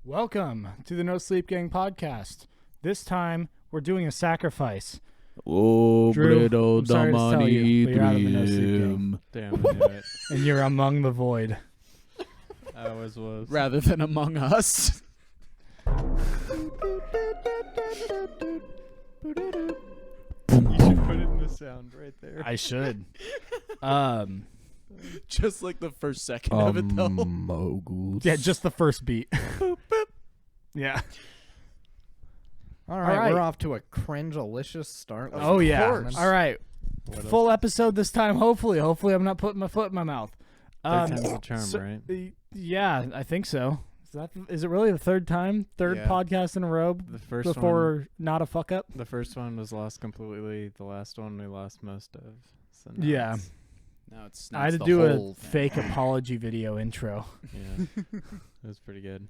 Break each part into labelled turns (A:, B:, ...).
A: Welcome to the No Sleep Gang podcast. This time, we're doing a sacrifice.
B: Oh,
A: Drew,
B: Bredo
A: I'm sorry to tell you, but you're out of the No Sleep
B: Damn,
A: Gang.
B: I knew it.
A: And you're among the void.
B: I always was.
C: Rather than among us.
B: You should put in the sound right there.
A: I should.
C: Just like the first second of it, though.
B: Moguls.
A: Yeah, just the first beat. Yeah.
D: All right,
A: right.
D: we're off to a cringe-alicious start.
A: Oh, yeah.
D: course.
A: All right.
B: What
A: Full episode this time, hopefully. Hopefully, I'm not putting my foot in my mouth.
B: Third time's the charm, right?
A: Yeah, I think so. Is it really the third time? Third
C: Yeah.
A: podcast in a row
B: The first
A: before
B: one.
A: not a fuck up?
B: The first one was lost completely. The last one we lost most of. So now
A: Yeah.
B: it's-
C: Now it's
A: I had to
C: the
A: do a
C: whole thing.
A: fake apology video intro.
B: Yeah. It was pretty good.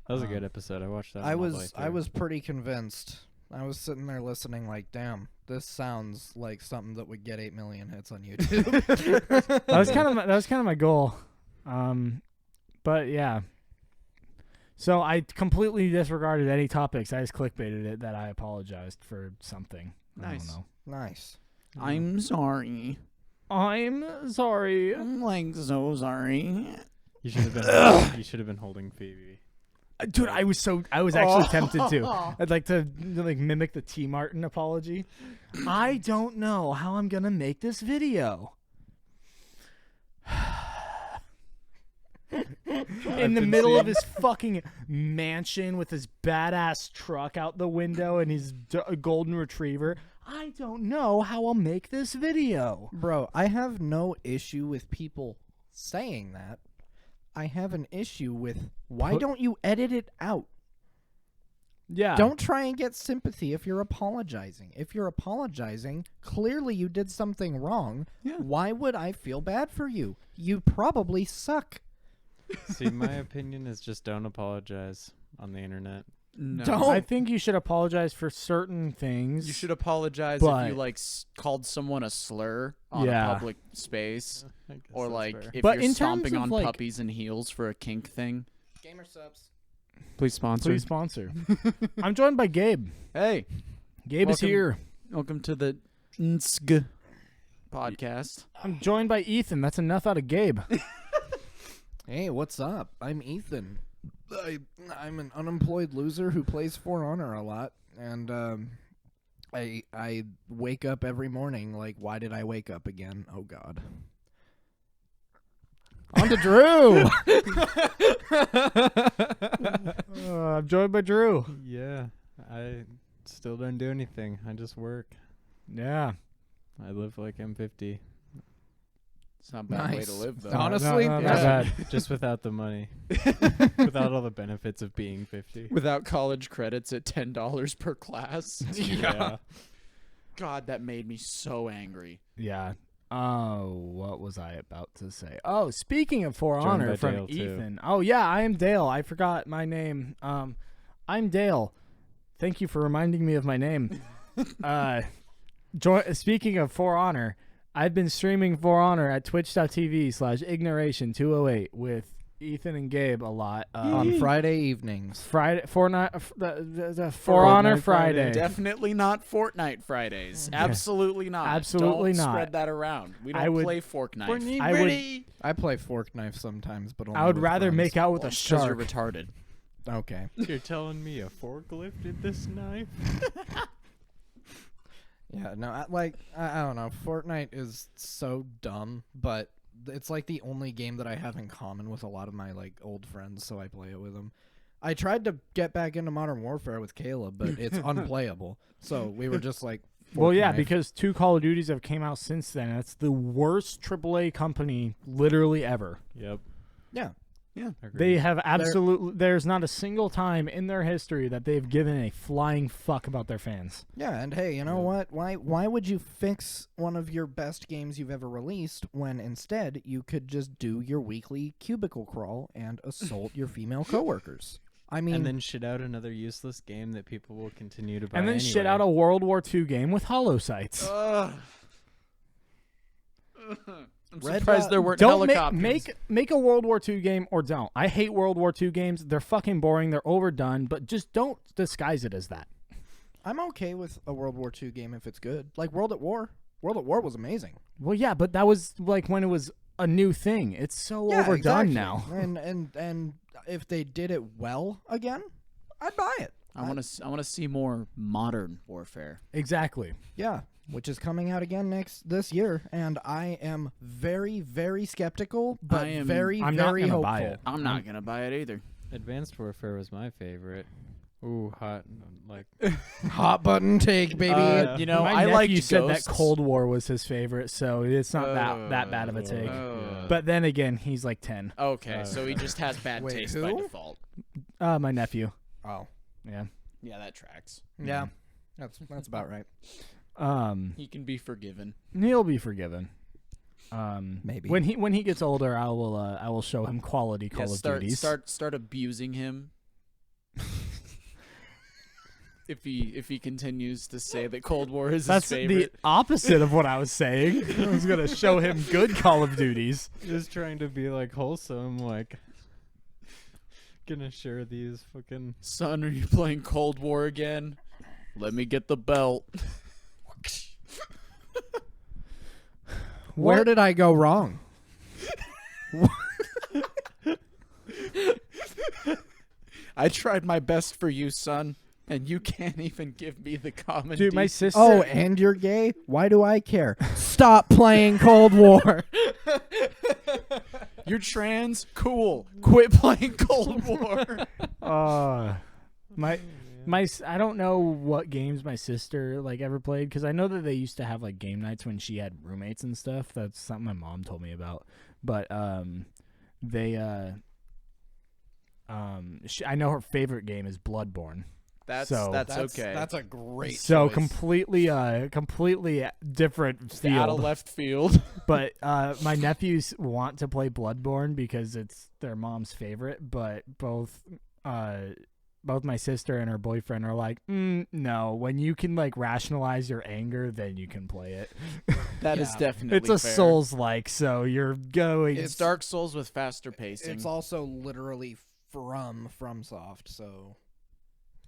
B: That was a good episode. I watched that.
D: I
B: one all the way
D: was
B: through.
D: pretty convinced. I was sitting there listening like, damn, this sounds like something that would get 8 million hits on YouTube.
A: That was kind of my goal. But yeah. So I completely disregarded any topics. I just clickbaited it that I apologized for something. I
C: Nice.
A: don't know.
D: Nice.
C: I'm sorry.
A: I'm sorry.
C: I'm like so sorry.
B: You should have been. You should have been holding Phoebe.
A: Dude, I was actually tempted to. I'd like to mimic the T Martin apology. I don't know how I'm gonna make this video. In the middle of his fucking mansion with his badass truck out the window and his golden retriever. I don't know how I'll make this video.
D: Bro, I have no issue with people saying that. I have an issue with why don't you edit it out?
A: Yeah.
D: Don't try and get sympathy if you're apologizing. If you're apologizing, clearly you did something wrong.
C: Yeah.
D: Why would I feel bad for you? You probably suck.
B: See, my opinion is just don't apologize on the internet.
C: No.
D: Don't.
A: I think you should apologize for certain things.
C: You should apologize
A: But-
C: if you like called someone a slur on
A: Yeah.
C: a public space,
B: I guess
C: or
B: that's
C: like
B: fair.
C: if
A: But
C: you're
A: in terms
C: stomping
A: of,
C: on
A: like-
C: puppies in heels for a kink thing.
D: Gamer subs.
B: Please sponsor.
A: Please sponsor. I'm joined by Gabe.
C: Hey,
A: Gabe is
C: Welcome.
A: here.
C: welcome to the NSG podcast.
A: I'm joined by Ethan. That's enough out of Gabe.
D: Hey, what's up? I'm Ethan. I'm an unemployed loser who plays For Honor a lot, and I wake up every morning like, why did I wake up again? Oh God.
A: On to Drew. I'm joined by Drew.
B: Yeah, I still don't do anything. I just work.
A: Yeah.
B: I live like I'm 50,
C: It's not a bad way
D: Nice.
C: to live, though.
D: Honestly,
A: not
D: yeah.
A: bad.
B: just without the money, without all the benefits of being 50.
C: Without college credits at $10 per class.
B: Yeah.
C: God, that made me so angry.
A: Yeah. Oh, what was I about to say? Oh, speaking of For
B: Joined
A: Honor
B: by
A: from
B: Dale, too.
A: Ethan. Oh, yeah, I am Dale. I forgot my name. I'm Dale. Thank you for reminding me of my name. Speaking of For Honor, I've been streaming For Honor at twitch.tv/ignoration208 with Ethan and Gabe a lot.
D: On Friday evenings.
A: For Honor Friday.
C: Definitely not Fortnite Fridays. Absolutely not.
A: Absolutely
C: don't
A: not.
C: spread that around. We
A: I
C: don't
A: would-
C: play Fortnite.
D: I play Fork Knife sometimes, but only
A: I would
D: with
A: rather
D: friends.
A: make out with a
C: Because
A: shark.
C: you're retarded.
D: Okay.
B: You're telling me a forklift did this knife?
D: Yeah, no, I don't know. Fortnite is so dumb, but it's like the only game that I have in common with a lot of my like old friends, so I play it with them. I tried to get back into Modern Warfare with Caleb, but it's unplayable. So we were just like,
A: Well,
D: Fork
A: yeah,
D: Knife.
A: because 2 Call of Duties have came out since then. And it's the worst AAA company literally ever.
B: Yep.
D: yeah,
B: Agreed.
A: They have absolutely. There's not a single time in their history that they've given a flying fuck about their fans.
D: yeah, and hey, you know what? Why would you fix one of your best games you've ever released when instead you could just do your weekly cubicle crawl and assault your female coworkers? I mean,
B: and then shit out another useless game that people will continue to buy
A: And then
B: anyway.
A: shit out a World War II game with hollow sights.
C: I'm
D: Red
C: surprised
D: Dot-
C: there weren't
A: Don't
C: helicopters.
A: make a World War II game or don't. I hate World War II games. They're fucking boring. They're overdone. But just don't disguise it as that.
D: I'm okay with a World War II game if it's good. Like World at War. World at War was amazing.
A: Well, yeah, but that was like when it was a new thing. It's so overdone
D: exactly.
A: now.
D: And if they did it well again, I'd buy it.
C: I want to see more modern warfare.
A: Exactly.
D: Yeah, which is coming out again this year, and I am very, very skeptical, but
C: I'm
D: very,
A: not
D: very
A: gonna
D: hopeful.
A: buy it.
C: I'm not gonna buy it either.
B: Advanced Warfare was my favorite. Ooh, hot. Like,
D: Hot button take, baby.
C: You know,
A: My
C: I like
A: nephew said that
C: Ghosts.
A: Cold War was his favorite, so it's not that bad of a take. But then again, he's like 10.
C: Okay, so he just has bad
D: Wait,
C: taste by
D: who?
C: default.
A: My nephew.
D: Oh,
A: Yeah.
C: Yeah, that tracks.
D: yeah, that's about right.
C: He can be forgiven.
A: He'll be forgiven.
D: Maybe.
A: when he gets older, I will show him quality Call of Duties.
C: Start abusing him. If he continues to say that Cold War is
A: That's
C: his
A: the
C: favorite.
A: opposite of what I was saying. I was gonna show him good Call of Duties.
B: just trying to be like wholesome, like gonna share these fucking.
C: Son, are you playing Cold War again? Let me get the belt.
D: Where did I go wrong?
C: I tried my best for you, son, and you can't even give me the common.
A: Dude, my sister.
D: Oh, and you're gay? Why do I care? Stop playing Cold War.
C: You're trans? Cool. Quit playing Cold War.
A: I don't know what games my sister like ever played because I know that they used to have like game nights when she had roommates and stuff. That's something my mom told me about. But I know her favorite game is Bloodborne.
C: That's
A: That's
C: okay.
D: That's a great
A: So
D: choice.
A: completely different
C: It's out of
A: field.
C: left field.
A: But my nephews want to play Bloodborne because it's their mom's favorite. But both my sister and her boyfriend are like, no. When you can like rationalize your anger, then you can play it.
C: That is
D: Yeah.
C: definitely
A: It's a
C: fair.
A: Souls-like, so you're going.
C: It's Dark Souls with faster pacing.
D: It's also literally from FromSoft, so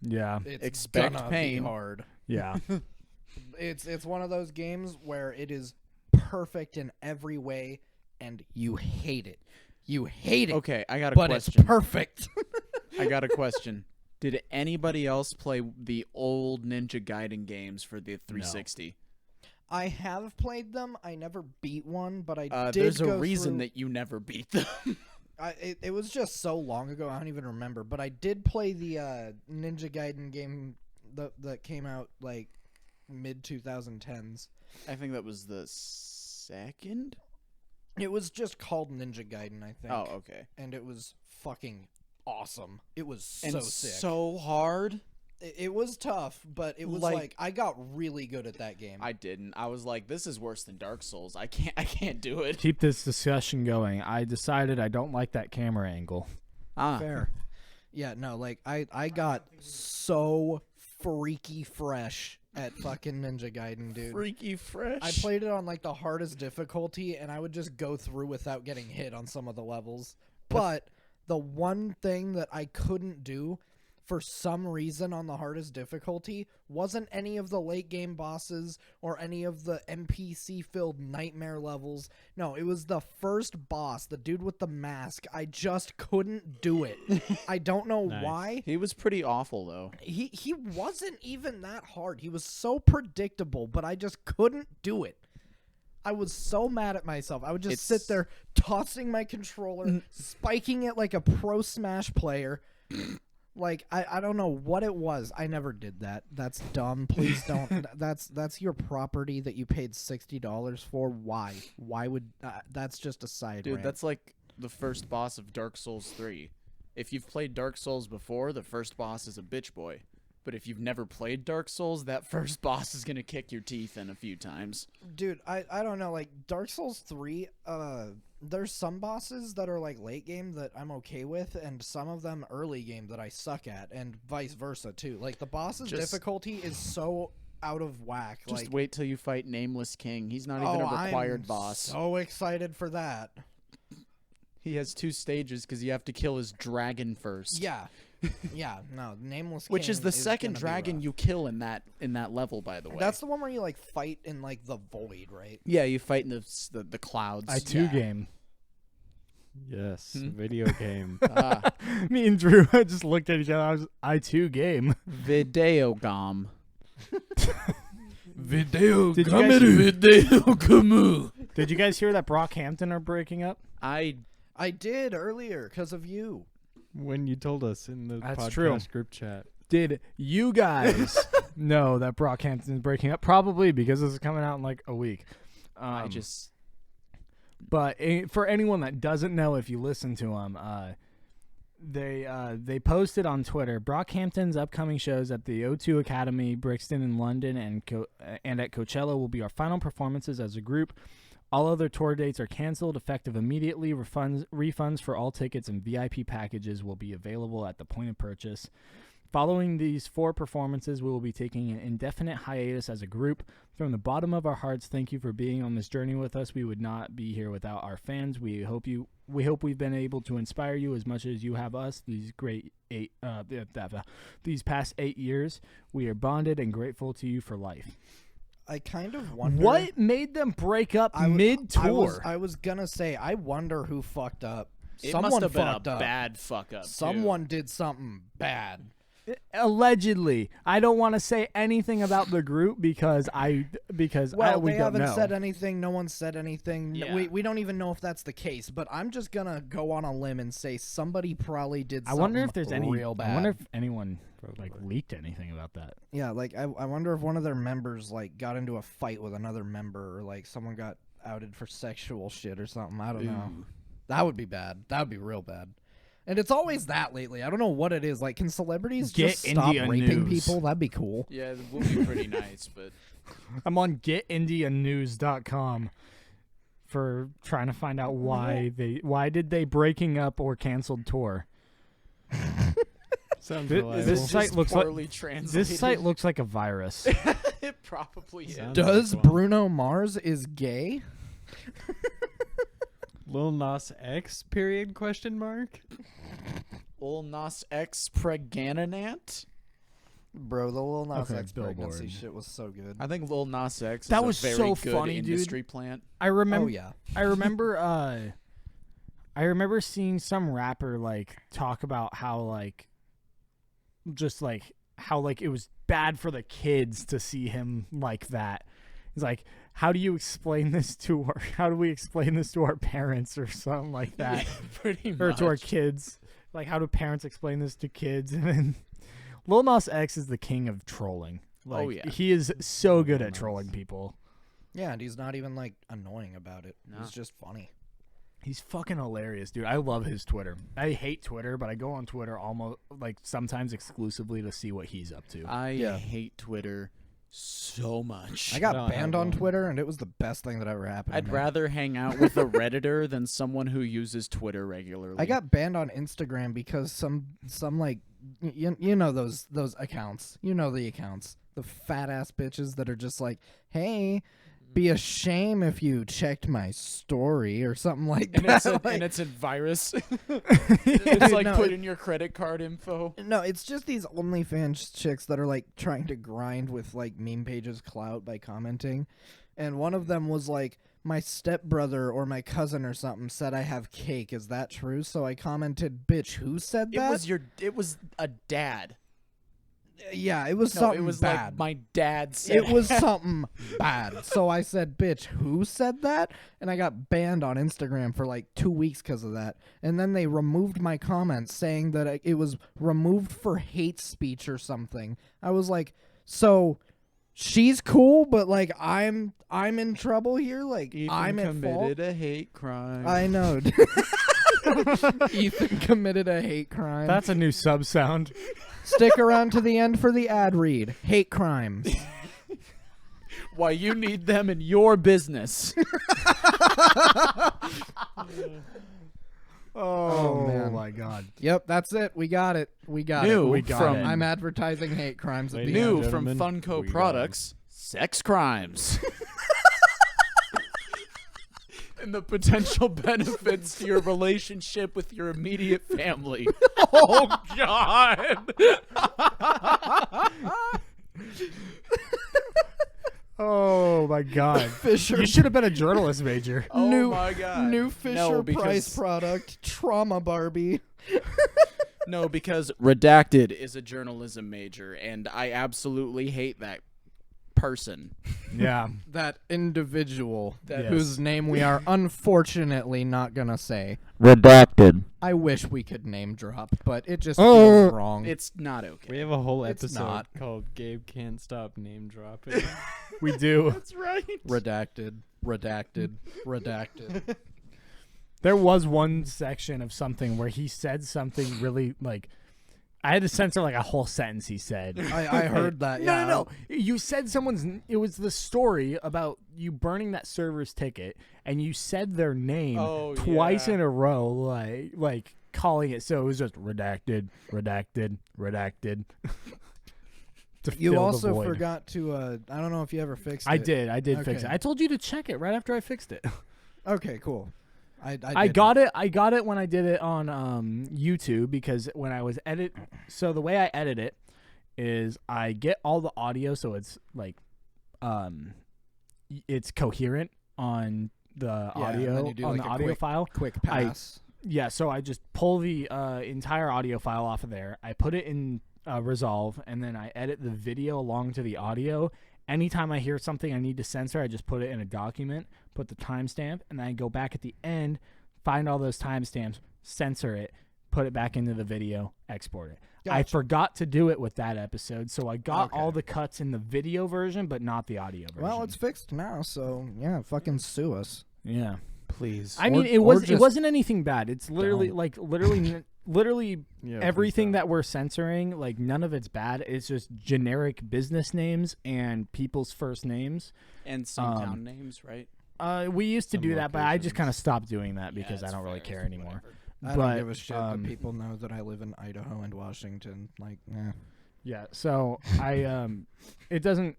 A: Yeah,
D: it's
C: Expect
D: gonna
C: pain.
D: be hard.
A: yeah.
D: It's one of those games where it is perfect in every way, and you hate it. You hate it,
C: Okay, I got a
D: but
C: question.
D: it's perfect.
C: I got a question. Did anybody else play the old Ninja Gaiden games for the 360?
D: I have played them. I never beat one, but I did.
C: There's a
D: go
C: reason
D: through,
C: that you never beat them.
D: it was just so long ago. I don't even remember. But I did play the Ninja Gaiden game that came out like mid 2010s.
C: I think that was the second.
D: It was just called Ninja Gaiden, I think.
C: Oh, okay.
D: And it was fucking awesome. It was
C: And
D: so sick.
C: so hard.
D: It was tough, but it was like I got really good at that game.
C: I didn't. I was like, this is worse than Dark Souls. I can't do it.
A: Keep this discussion going. I decided I don't like that camera angle.
D: Fair. Yeah, no, like I got so freaky fresh at fucking Ninja Gaiden, dude.
C: Freaky fresh.
D: I played it on like the hardest difficulty, and I would just go through without getting hit on some of the levels. But the one thing that I couldn't do for some reason on the hardest difficulty wasn't any of the late game bosses or any of the NPC filled nightmare levels. No, it was the first boss, the dude with the mask. I just couldn't do it. I don't know
B: Nice.
D: why.
C: He was pretty awful though.
D: He wasn't even that hard. He was so predictable, but I just couldn't do it. I was so mad at myself. I would just sit there tossing my controller, spiking it like a pro Smash player. Like I don't know what it was. I never did that. That's dumb. Please don't. That's your property that you paid $60 for. Why? Why would that's just a side
C: Dude,
D: rant.
C: that's like the first boss of Dark Souls 3. If you've played Dark Souls before, the first boss is a bitch boy. But if you've never played Dark Souls, that first boss is going to kick your teeth in a few times.
D: Dude, I don't know, like Dark Souls 3, there's some bosses that are like late game that I'm okay with, and some of them early game that I suck at, and vice versa too. Like the boss's difficulty is so out of whack.
C: Just
D: like,
C: wait till you fight Nameless King. He's not even a required
D: I'm
C: boss.
D: So excited for that.
C: He has 2 stages because you have to kill his dragon first.
D: Yeah. Yeah, no, Nameless
C: Which
D: King
C: is the second
D: gonna be
C: dragon
D: rough.
C: you kill in that level, by the way.
D: That's the one where you like fight in like the void, right?
C: yeah, you fight in the clouds.
A: I2 game.
B: Yes,
C: Hmm?
B: video game.
C: Ah,
A: Me and Drew just looked at each other. I was I2 game.
C: Videogame.
B: Video
A: Did you guys-
B: Video
A: Did you guys hear that Brockhampton are breaking up?
C: I
D: did earlier because of you.
B: When you told us in the
A: That's
B: podcast
A: true.
B: group chat.
A: Did you guys know that Brockhampton is breaking up? Probably because this is coming out in like a week.
C: I just
A: But for anyone that doesn't know, if you listen to them, they posted on Twitter Brockhampton's upcoming shows at the O2 Academy, Brixton in London, and at Coachella will be our final performances as a group. All other tour dates are canceled, effective immediately. Refunds for all tickets and VIP packages will be available at the point of purchase. Following these 4 performances, we will be taking an indefinite hiatus as a group. From the bottom of our hearts, thank you for being on this journey with us. We would not be here without our fans. We hope we've been able to inspire you as much as you have us these past 8 years. We are bonded and grateful to you for life.
D: I kind of wonder
A: What made them break up mid-tour?
D: I was gonna say, I wonder who fucked up.
C: it
D: Someone
C: must have been a
D: fucked up.
C: bad fuck up. too.
D: Someone did something bad.
A: Allegedly. I don't want to say anything about the group because we
D: They
A: don't
D: haven't
A: know.
D: said anything. No one said anything.
C: Yeah.
D: We don't even know if that's the case. But I'm just gonna go on a limb and say somebody probably did.
A: I
D: Something
A: wonder if there's any.
D: real bad.
A: I wonder if anyone like leaked anything about that.
D: Yeah, like I wonder if one of their members like got into a fight with another member, or like someone got outed for sexual shit or something. I don't know. That would be bad. That would be real bad. And it's always that lately. I don't know what it is. Like, can celebrities
A: Get
D: just stop
A: India
D: raping
A: news.
D: people? That'd be cool.
C: Yeah, it would be pretty nice, but
A: I'm on getindianews.com for trying to find out why did they breaking up or canceled tour.
B: Sounds
A: This
B: reliable.
A: this site
C: just
A: looks like
C: poorly translated.
A: this site looks like a virus.
C: It probably is.
B: Sounds
D: Does
B: like one.
D: Bruno Mars is gay?
B: Lil Nas X period question mark?
C: Lil Nas X pregnant?
D: Bro, the Lil Nas
A: Okay,
D: X pregnancy
A: Billboard.
D: shit was so good.
C: I think Lil Nas X
A: That
C: is
A: was
C: a very
A: so
C: good
A: funny, dude.
C: industry plant.
A: I remember
D: Oh yeah.
A: I remember seeing some rapper like talk about how like it was bad for the kids to see him like that. He's like, how do we explain this to our parents or something like that?
C: Pretty
A: Or
C: much.
A: to our kids. Like, how do parents explain this to kids? And then Lil Nas X is the king of trolling. Like,
C: Oh, yeah.
A: He is so good
B: Lil
A: at
B: Nas.
A: trolling people.
D: Yeah, and he's not even like annoying about it.
C: No.
D: He's just funny.
A: He's fucking hilarious, dude. I love his Twitter. I hate Twitter, but I go on Twitter almost like sometimes exclusively to see what he's up to.
C: I
D: Yeah.
C: hate Twitter so much.
D: I got
B: don't
D: banned
B: have
D: on
B: one.
D: Twitter, and it was the best thing that ever happened. to
C: I'd
D: me.
C: rather hang out with a Redditor than someone who uses Twitter regularly.
D: I got banned on Instagram because some like you know those accounts. You know the accounts. The fat ass bitches that are just like, "Hey, be a shame if you checked my story or something like
C: and
D: that."
C: it's a,
D: Like,
C: and it's a virus.
D: dude,
C: It's like
D: no,
C: put in your credit card info.
D: no, it's just these OnlyFans chicks that are like trying to grind with like meme pages clout by commenting. And one of them was like, my stepbrother or my cousin or something said I have cake. Is that true? So I commented, bitch, who said that?
C: It was a dad.
D: Yeah, it was
C: No,
D: something
C: it was
D: bad.
C: like my dad said.
D: It was something bad. So I said, bitch, who said that? And I got banned on Instagram for like 2 weeks because of that. And then they removed my comments saying that it was removed for hate speech or something. I was like, so she's cool, but like I'm in trouble here? Like
C: Ethan
D: I'm at fault?
C: committed a hate crime.
D: I know. Ethan committed a hate crime.
A: That's a new sub sound.
D: Stick around to the end for the ad read. Hate crimes.
C: Why you need them in your business.
A: Oh,
D: man.
A: my god.
D: Yep, that's it. We got it. We got
C: New
D: it.
A: We got
C: from
A: it.
D: I'm advertising hate crimes at
B: Ladies
D: the
B: and
C: new
D: end.
C: from
B: gentlemen,
C: Funko
B: we got
C: Products. sex crimes. And the potential benefits to your relationship with your immediate family.
A: Oh God. Oh my God.
D: Fisher.
A: You should have been a journalist major.
C: Oh
D: New-
C: my God.
D: New Fisher
C: No,
D: Price
C: because-
D: product, Trauma Barbie.
C: No, because Redacted is a journalism major, and I absolutely hate that person.
A: Yeah.
D: That individual
C: That-
D: whose name we are unfortunately not gonna say.
C: Redacted.
D: I wish we could name drop, but it just
A: Oh.
D: feels wrong.
C: It's not okay.
B: We have a whole
D: It's
B: episode
D: not.
B: called Gabe Can't Stop Name Dropping.
A: We do.
C: That's right.
D: Redacted, redacted, redacted.
A: There was one section of something where he said something really like I had to censor like a whole sentence he said.
D: I heard that. Yeah.
A: No. You said it was the story about you burning that server's ticket, and you said their name twice in a row, like calling it. So it was just redacted. To
D: You
A: fill the
D: also
A: void.
D: forgot to. I don't know if you ever fixed it.
A: I did fix it.
D: Okay.
A: I told you to check it right after I fixed it.
D: Okay, cool. I
A: got it. I got it when I did it on YouTube because when I was so the way I edit it is I get all the audio so it's like it's coherent on the
D: and then
A: audio
D: you do,
A: on
D: like,
A: the
D: a
A: audio file.
D: quick pass.
A: Yeah, so I just pull the entire audio file off of there. I put it in Resolve, and then I edit the video along to the audio. Anytime I hear something I need to censor, I just put it in a document, put the timestamp, and then I go back at the end, find all those timestamps, censor it, put it back into the video, export it. I
D: Gotcha.
A: forgot to do it with that episode, so I got
D: Okay.
A: all the cuts in the video version, but not the audio version.
D: Well, it's fixed now, so yeah, fucking sue us.
A: yeah.
C: Please.
A: I mean,
D: Or
A: it
D: just
A: wasn't anything bad. It's literally
D: don't.
A: literally
B: Yeah,
A: everything
B: please
A: that we're censoring, like none of it's bad. It's just generic business names and people's first names.
C: And some town names, right?
A: We used to
B: Some
A: do that, but I just
B: locations.
A: kind of stopped doing that because
C: Yeah,
A: I
C: it's
A: don't really
C: fair.
A: care anymore.
C: Whatever.
D: I
A: But,
D: don't give a shit that
A: um,
D: people know that I live in Idaho and Washington. Like,
A: Yeah, so it doesn't.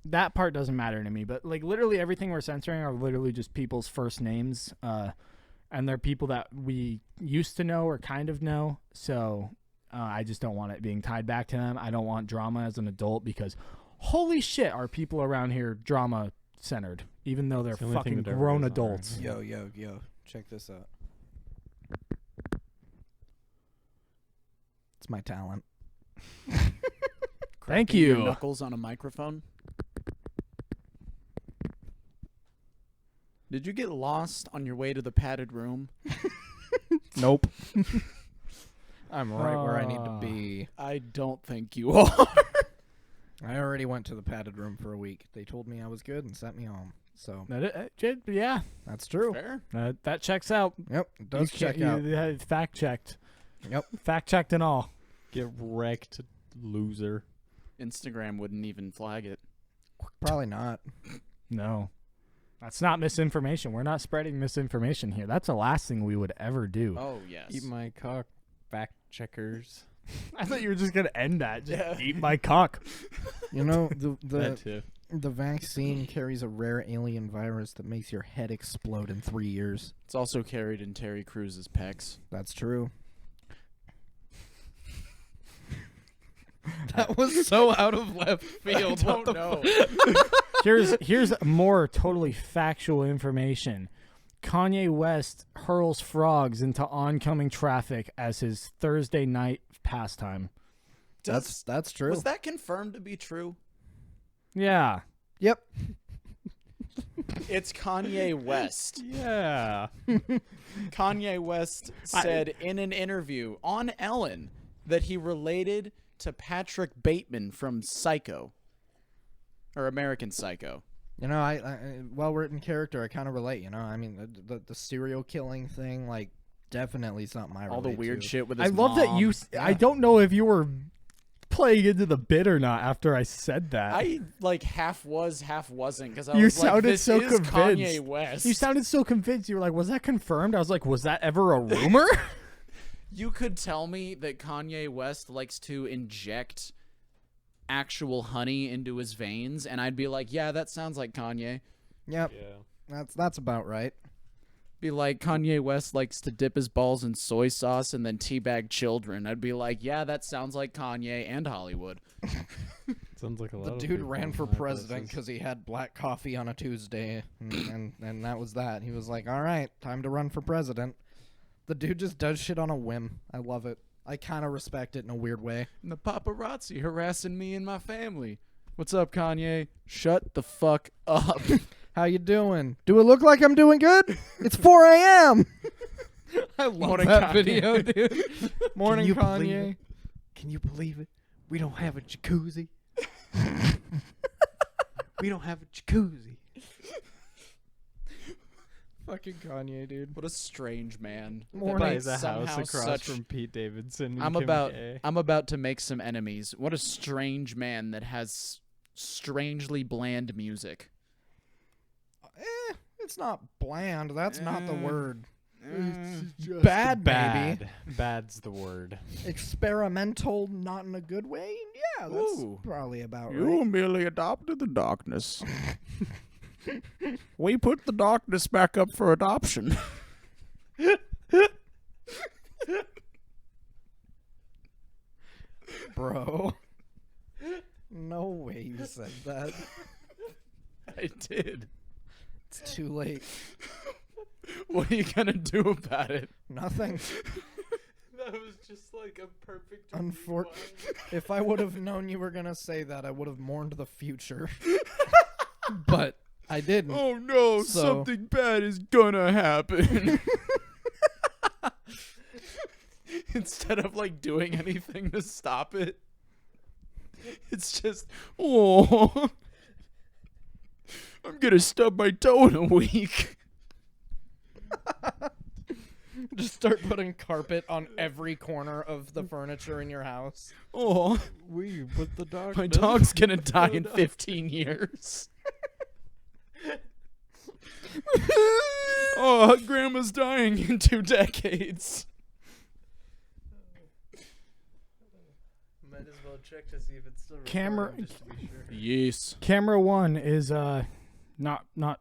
A: That part doesn't matter to me. But like literally everything we're censoring are literally just people's first names, and they're people that we used to know or kind of know. So I just don't want it being tied back to them. I don't want drama as an adult because holy shit, are people around here drama centered, even though they're
B: It's the only thing
A: fucking
B: that ever
A: grown
B: is on
A: adults.
B: there.
D: yo, check this out. It's my talent.
A: Thank
C: Cracking your
A: you.
C: Knuckles on a microphone. Did you get lost on your way to the padded room?
D: Nope. I'm right where I need to
A: Ah.
D: be.
C: I don't think you are.
D: I already went to the padded room for a week. They told me I was good and sent me home. So
A: Yeah,
D: that's true.
C: Fair.
A: that checks out.
D: Yep, it does
A: You
D: check
A: can't-
D: out.
A: you fact checked.
D: Yep.
A: Fact checked and all.
B: Get wrecked, loser.
C: Instagram wouldn't even flag it.
D: Probably not.
A: No. That's not misinformation. We're not spreading misinformation here. That's the last thing we would ever do.
C: Oh, yes.
B: Eat my cock, fact checkers.
A: I thought you were just going to end that. Just
C: Yeah.
A: eat my cock.
D: You know, the
B: That too.
D: the vaccine carries a rare alien virus that makes your head explode in 3 years.
C: It's also carried in Terry Cruz's pecs.
D: That's true. That was so out of left field.
C: I don't know.
A: Here's more totally factual information. Kanye West hurls frogs into oncoming traffic as his Thursday night pastime.
D: That's true.
C: Was that confirmed to be true?
A: Yeah.
D: Yep.
C: It's Kanye West.
B: Yeah.
C: Kanye West said in an interview on Ellen that he related to Patrick Bateman from Psycho. Or American Psycho.
D: You know, I well written character. I kind of relate. You know, I mean, the serial killing thing, like, definitely something I relate
C: All the weird
D: to.
C: shit with his
A: I love that
C: mom.
A: you. I don't know if you were playing into the bit or not after I said that.
C: I like half was, half wasn't because I
A: You
C: was like,
A: sounded
C: this
A: so
C: is
A: convinced.
C: Kanye West.
A: You sounded so convinced. You were like, "Was that confirmed?" I was like, "Was that ever a rumor?"
C: You could tell me that Kanye West likes to inject actual honey into his veins, and I'd be like, yeah, that sounds like Kanye.
D: Yep,
B: Yeah.
D: that's about right.
C: Be like, Kanye West likes to dip his balls in soy sauce and then teabag children. I'd be like, yeah, that sounds like Kanye and Hollywood.
B: Sounds like a lot
D: The
B: of
D: dude
B: people
D: ran
B: in
D: for
B: high
D: president
B: places.
D: because he had black coffee on a Tuesday, and that was that. He was like, all right, time to run for president. The dude just does shit on a whim. I love it. I kind of respect it in a weird way.
C: And the paparazzi harassing me and my family. What's up, Kanye? Shut the fuck up.
D: How you doing? Do it look like I'm doing good? It's 4 a.m. I love
C: Morning,
D: that
C: Kanye.
D: video, dude. Morning,
B: you believe
D: Kanye.
B: it? Can you believe it? We don't have a jacuzzi. We don't have a jacuzzi.
D: Fucking Kanye, dude.
C: What a strange man. That
D: Morning.
C: makes
B: Buys a house
C: somehow
B: across
C: such-
B: from Pete Davidson. And
C: I'm
B: Kim
C: about
B: K.
C: I'm about to make some enemies. What a strange man that has strangely bland music.
D: It's not bland. That's not the word.
C: Mm.
D: Bad, maybe.
B: Bad. Bad's the word.
D: Experimental, not in a good way. Yeah, that's
C: Ooh.
D: probably about right.
C: You merely adopted the darkness. We put the darkness back up for adoption.
D: Bro. No way you said that.
C: I did.
D: It's too late.
C: What are you gonna do about it?
D: Nothing.
B: That was just like a perfect.
D: If I would have known you were going to say that, I would have mourned the future. But I didn't.
C: Oh no,
D: So-
C: something bad is gonna happen. Instead of like doing anything to stop it, it's just, oh, I'm gonna stub my toe in a week.
D: Just start putting carpet on every corner of the furniture in your house.
C: Oh,
B: We put the dog.
C: my dog's gonna die in 15 years. Oh, grandma's dying in 2 decades.
B: Might as well check to see if it's still
A: Camera-
B: recording, just to be sure.
C: Yes.
A: Camera 1 is not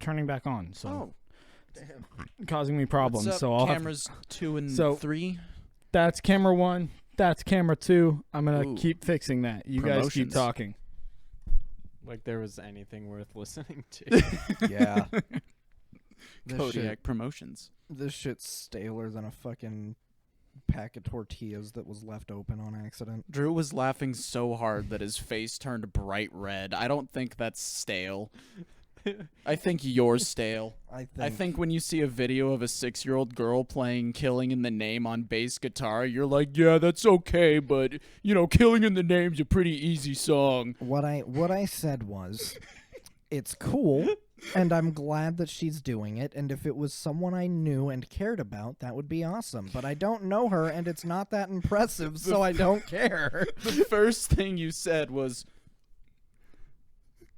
A: turning back on, so
C: Oh,
A: causing me problems.
C: what's up,
A: So I'll have
C: cameras 2 and
A: So-
C: 3.
A: that's camera 1. That's camera 2. I'm gonna
C: Ooh.
A: keep fixing that. You guys keep
C: Promotions.
A: talking.
B: Like there was anything worth listening to.
D: Yeah. This
C: Kodiak
D: shit,
C: Promotions.
D: this shit's staler than a fucking pack of tortillas that was left open on accident.
C: Drew was laughing so hard that his face turned bright red. I don't think that's stale. I think you're stale. I think when you see a video of a 6-year-old girl playing Killing in the Name on bass guitar, you're like, yeah, that's okay, but, you know, Killing in the Name's a pretty easy song.
D: what I said was, it's cool, and I'm glad that she's doing it, and if it was someone I knew and cared about, that would be awesome. But I don't know her, and it's not that impressive, so I don't care.
C: The first thing you said was,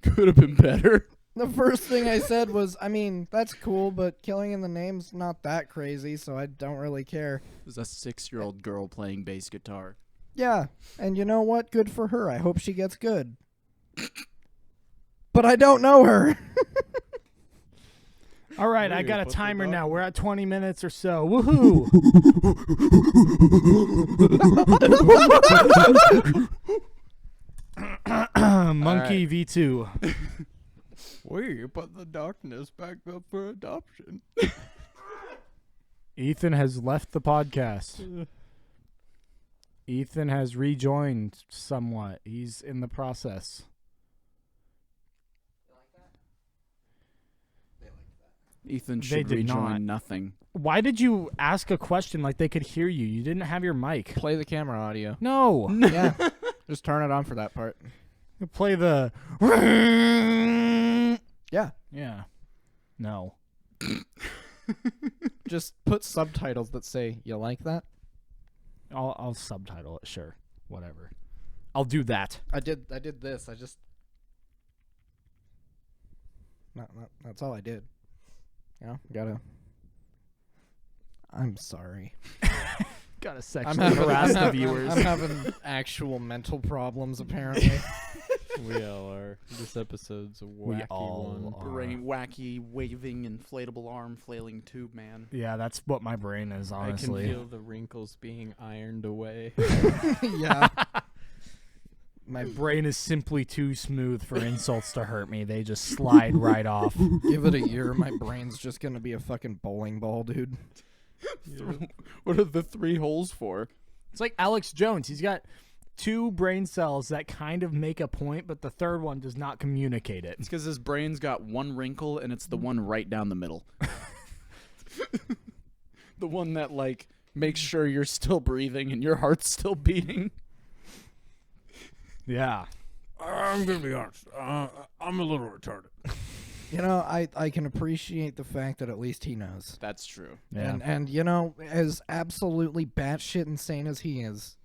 C: could have been better.
D: The first thing I said was, I mean, that's cool, but Killing in the Name's not that crazy, so I don't really care.
C: It was a 6-year-old girl playing bass guitar.
D: Yeah, and you know what? Good for her. I hope she gets good. But I don't know her.
A: All right, I
B: Wait,
A: got a
B: put the
A: timer
B: dog-
A: now. We're at 20 minutes or so. Woohoo! Monkey V2.
B: We put the darkness back up for adoption.
A: Ethan has left the podcast. Ethan has rejoined somewhat. He's in the process.
C: Ethan
A: They
C: should
A: did
C: rejoin
A: not.
C: nothing.
A: Why did you ask a question like they could hear you? You didn't have your mic.
D: Play the camera audio.
A: No.
D: Yeah, just turn it on for that part.
A: Play the.
D: Yeah,
A: Yeah. No.
D: just put subtitles that say, you like that?
A: I'll subtitle it. Sure. Whatever. I'll do that.
D: I did this. I just... That's all I did. You know, gotta... I'm sorry.
A: Gotta sexually harass the viewers.
D: I'm having actual mental problems apparently.
B: We all are. This episode's a
A: We
B: wacky
A: all
B: one.
A: are.
C: Brain wacky, waving, inflatable arm, flailing tube man.
A: Yeah, that's what my brain is, honestly.
B: I can feel the wrinkles being ironed away.
D: Yeah.
A: My brain is simply too smooth for insults to hurt me. They just slide right off.
D: Give it a year, my brain's just gonna be a fucking bowling ball, dude.
C: What are the 3 holes for?
A: It's like Alex Jones. He's got 2 brain cells that kind of make a point, but the third one does not communicate it.
C: It's because his brain's got 1 wrinkle, and it's the one right down the middle. The one that, like, makes sure you're still breathing and your heart's still beating.
A: Yeah.
E: I'm gonna be honest. I'm a little retarded.
D: You know, I can appreciate the fact that at least he knows.
C: That's true.
A: Yeah.
D: And you know, as absolutely batshit insane as he is,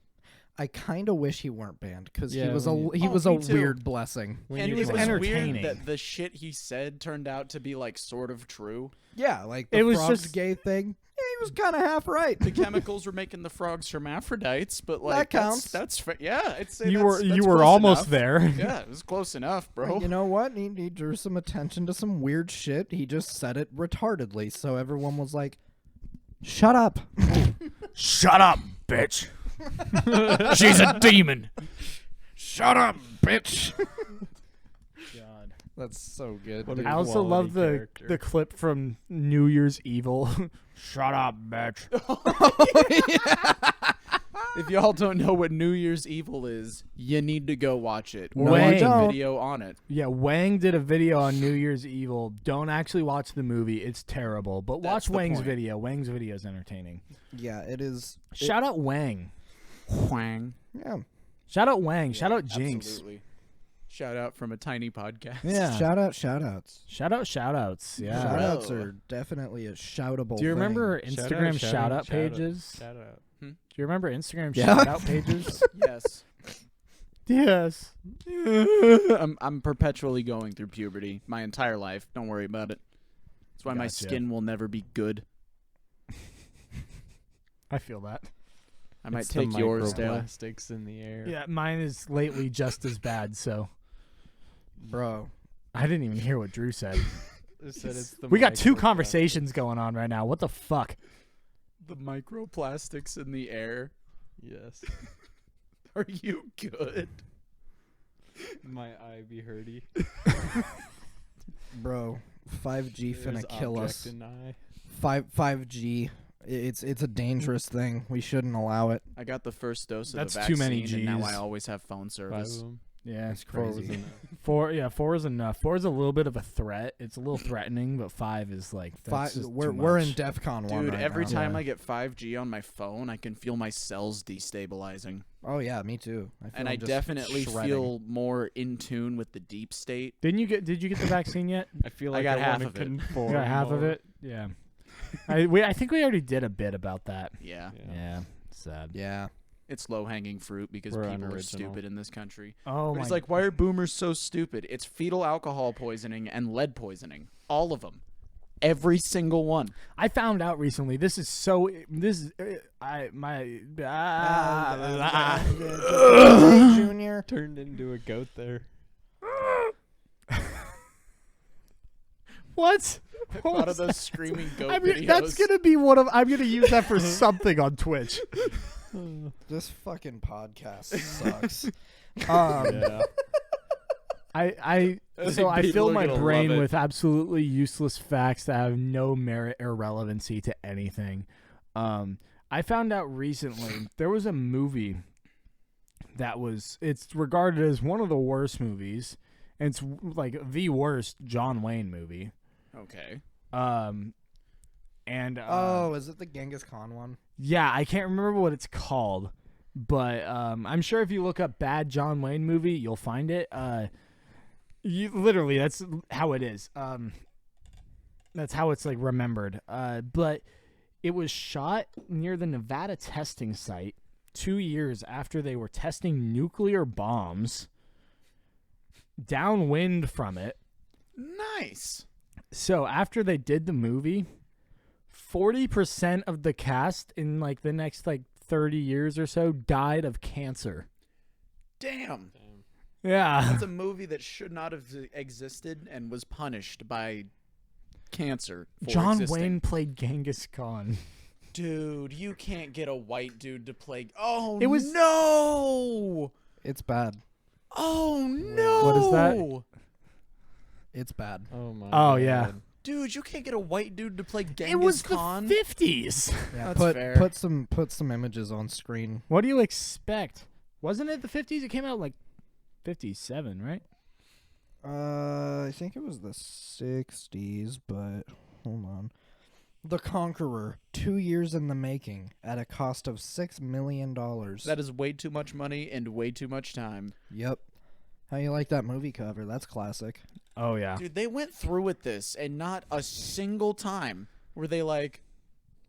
D: I kind of wish he weren't banned because
B: Yeah,
D: he was a
B: when
D: he
C: Oh,
D: was a
C: me too.
D: weird blessing.
B: We
C: And
B: need
C: it was
B: more.
A: entertaining.
C: weird that the shit he said turned out to be, like, sort of true.
D: Yeah, like the
A: It was
D: frogs
A: just-
D: gay thing. Yeah, he was kind of half right.
C: The chemicals were making the frogs hermaphrodites, but, like,
D: That counts.
C: That's yeah, it's
A: You were almost there.
C: Yeah, it was close enough, bro.
D: You know what? He drew some attention to some weird shit. He just said it retardedly, so everyone was like, "Shut up."
A: Shut up, bitch.
C: She's a demon.
D: Shut up, bitch.
A: God.
D: That's so good.
B: What a
D: dude.
A: I also
B: quality
A: love
B: character.
A: the clip from New Year's Evil. Shut up, bitch.
C: If y'all don't know what New Year's Evil is, you need to go watch it. Or
A: No,
C: watch
A: you
C: a
D: don't.
C: video on it.
A: Yeah, Wang did a video on New Year's Evil. Don't actually watch the movie. It's terrible. But
C: That's
A: watch
C: the
A: Wang's
C: point.
A: video. Wang's video is entertaining.
D: Yeah, it is.
A: Shout out Wang.
C: Whang.
D: Yeah.
A: Shout out Wang. Shout out Jinx.
C: Absolutely. Shout out from a tiny podcast.
A: Yeah.
D: Shout outs.
A: Shout outs. Yeah.
D: Shout outs
C: Bro.
D: are definitely a shoutable.
A: Do you remember
D: thing.
A: Instagram shout out pages?
B: Shout out.
A: Do you remember Instagram
D: Yeah.
A: shout out pages?
C: Yes.
A: Yes.
C: I'm perpetually going through puberty my entire life. Don't worry about it. That's why my
A: Gotcha.
C: skin will never be good.
A: I feel that.
C: I might
B: It's
C: take
B: the
C: yours down.
B: microplastics in the air.
A: Yeah, mine is lately just as bad, so
D: Bro.
A: I didn't even hear what Drew said.
B: It said it's the
A: We got 2
B: microplastics.
A: conversations going on right now. What the fuck?
C: The microplastics in the air.
B: Yes.
C: Are you good?
B: My eye be hurty.
D: Bro, 5G finna
B: There's
D: kill
B: object
D: us.
B: in eye.
D: 5G. It's a dangerous thing. We shouldn't allow it.
C: I got the first dose of
A: That's
C: the
A: too
C: vaccine,
A: many
C: and now
A: Gs.
C: I always have phone
B: 5
C: service.
B: of them.
A: Yeah, it's
B: 4 was
A: crazy.
B: enough.
A: 4 is enough. 4 is a little bit of a threat. It's a little threatening, but 5 is like that's just
D: We're
A: too
D: in
A: much.
D: DEFCON 1
C: Dude,
D: right
C: every
D: now.
C: time
A: Yeah.
C: I get 5G on my phone, I can feel my cells destabilizing.
D: Oh yeah, me too.
C: And I
D: just
C: definitely
D: shredding.
C: feel more in tune with the deep state.
A: Did you get the vaccine yet?
B: I feel
C: I
B: like
C: got half
B: wanna
C: of it.
B: conform
A: You got half of
B: more.
A: it? Yeah. I think we already did a bit about that.
C: Yeah.
A: Yeah. Sad.
D: Yeah.
C: It's low hanging fruit because
B: We're
C: people are
B: unoriginal.
C: stupid in this country.
A: Oh
C: But
A: my
C: it's like, why are boomers so stupid? It's fetal alcohol poisoning and lead poisoning. All of them. Every single one.
A: I found out recently. This is
D: Junior.
B: Turned into a goat there.
A: What? What
C: Out
A: was
C: of those screaming goat
A: I mean,
C: videos.
A: that's gonna be one of. I'm gonna use that for something on Twitch.
D: This fucking podcast sucks.
B: Yeah.
A: I
C: think
A: so I
C: people
A: fill
C: are
A: my
C: gonna
A: brain
C: love it.
A: with absolutely useless facts that have no merit or relevancy to anything. I found out recently there was a movie that it's regarded as one of the worst movies. And it's like the worst John Wayne movie.
C: Okay.
A: And
D: Oh, is it the Genghis Khan one?
A: yeah, I can't remember what it's called, but I'm sure if you look up bad John Wayne movie, you'll find it. Literally, that's how it is. That's how it's like remembered. But it was shot near the Nevada testing site 2 years after they were testing nuclear bombs downwind from it.
C: Nice.
A: So after they did the movie, 40% of the cast in like the next like 30 years or so died of cancer.
C: Damn.
A: Yeah.
C: That's a movie that should not have existed and was punished by cancer for
A: John
C: existing.
A: Wayne played Genghis Khan.
C: Dude, you can't get a white dude to play. Oh,
A: It was-
C: no!
D: It's bad.
C: Oh, no!
A: What is that?
D: It's bad.
B: Oh my.
A: Oh, yeah.
B: God.
C: Dude, you can't get a white dude to play Genghis
A: It was
C: Khan.
A: the 50s.
D: Yeah,
C: That's fair.
D: put some images on screen.
A: What do you expect? Wasn't it the 50s? It came out like 57, right?
D: I think it was the 60s, but hold on. The Conqueror, 2 years in the making, at a cost of $6 million.
C: That is way too much money and way too much time.
D: Yep. How you like that movie cover? That's classic.
A: Oh, yeah.
C: Dude, they went through with this, and not a single time were they like,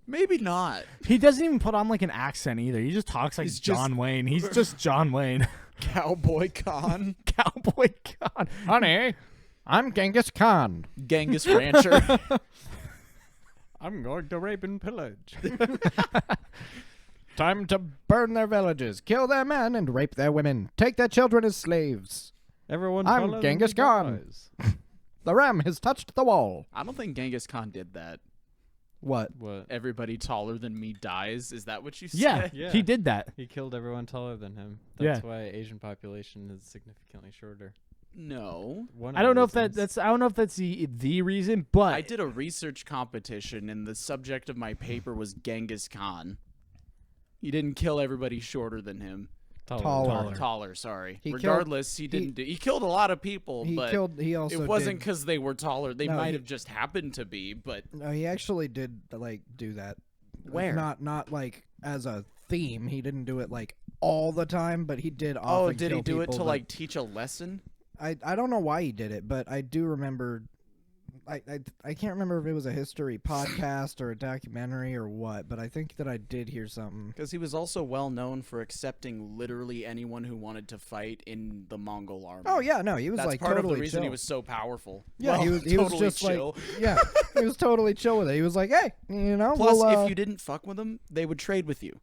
C: maybe not.
A: He doesn't even put on like an accent either. He just talks like
C: He's just-
A: John Wayne. He's just John Wayne.
C: Cowboy Khan.
A: Cowboy Khan.
D: Honey, I'm Genghis Khan.
C: Genghis Rancher.
B: I'm going to rape and pillage.
D: Time to burn their villages, kill their men, and rape their women. Take their children as slaves.
B: Everyone.
D: I'm
B: follow the
D: Genghis Khan.
B: guys.
D: The ram has touched the wall.
C: I don't think Genghis Khan did that.
D: What?
B: What?
C: Everybody taller than me dies. Is that what you
A: Yeah,
C: said?
B: Yeah.
A: he did that.
B: He killed everyone taller than him.
A: Yeah.
B: That's why Asian population is significantly shorter.
C: No.
B: One
A: I
B: of
A: don't
B: the
A: know if
B: reasons.
A: that's I don't know if that's the reason, but
C: I did a research competition, and the subject of my paper was Genghis Khan. He didn't kill everybody shorter than him.
D: Taller.
C: Taller, sorry.
D: He killed-
C: Regardless, he didn't. He killed a lot of people,
D: He
C: but
D: killed. He also.
C: it wasn't
D: did-
C: because they were taller. They
D: No,
C: might
D: he-
C: have just happened to be, but
D: No, he actually did like do that.
C: Where?
D: Not like as a theme. He didn't do it like all the time, but he did.
C: oh,
D: Often
C: did he
D: kill
C: do it
D: people
C: to
D: that-
C: like teach a lesson?
D: I don't know why he did it, but I do remember. I can't remember if it was a history podcast or a documentary or what, but I think that I did hear something.
C: Because he was also well known for accepting literally anyone who wanted to fight in the Mongol army.
D: Oh yeah, no, he was
C: That's
D: like
C: part
D: totally
C: of the reason
D: chill.
C: he was so powerful.
D: Yeah,
C: Well,
D: he was
C: totally
D: just
C: chill.
D: like yeah, he was totally chill with it. He was like, hey, you know,
C: Plus,
D: we'll,
C: if you didn't fuck with them, they would trade with you.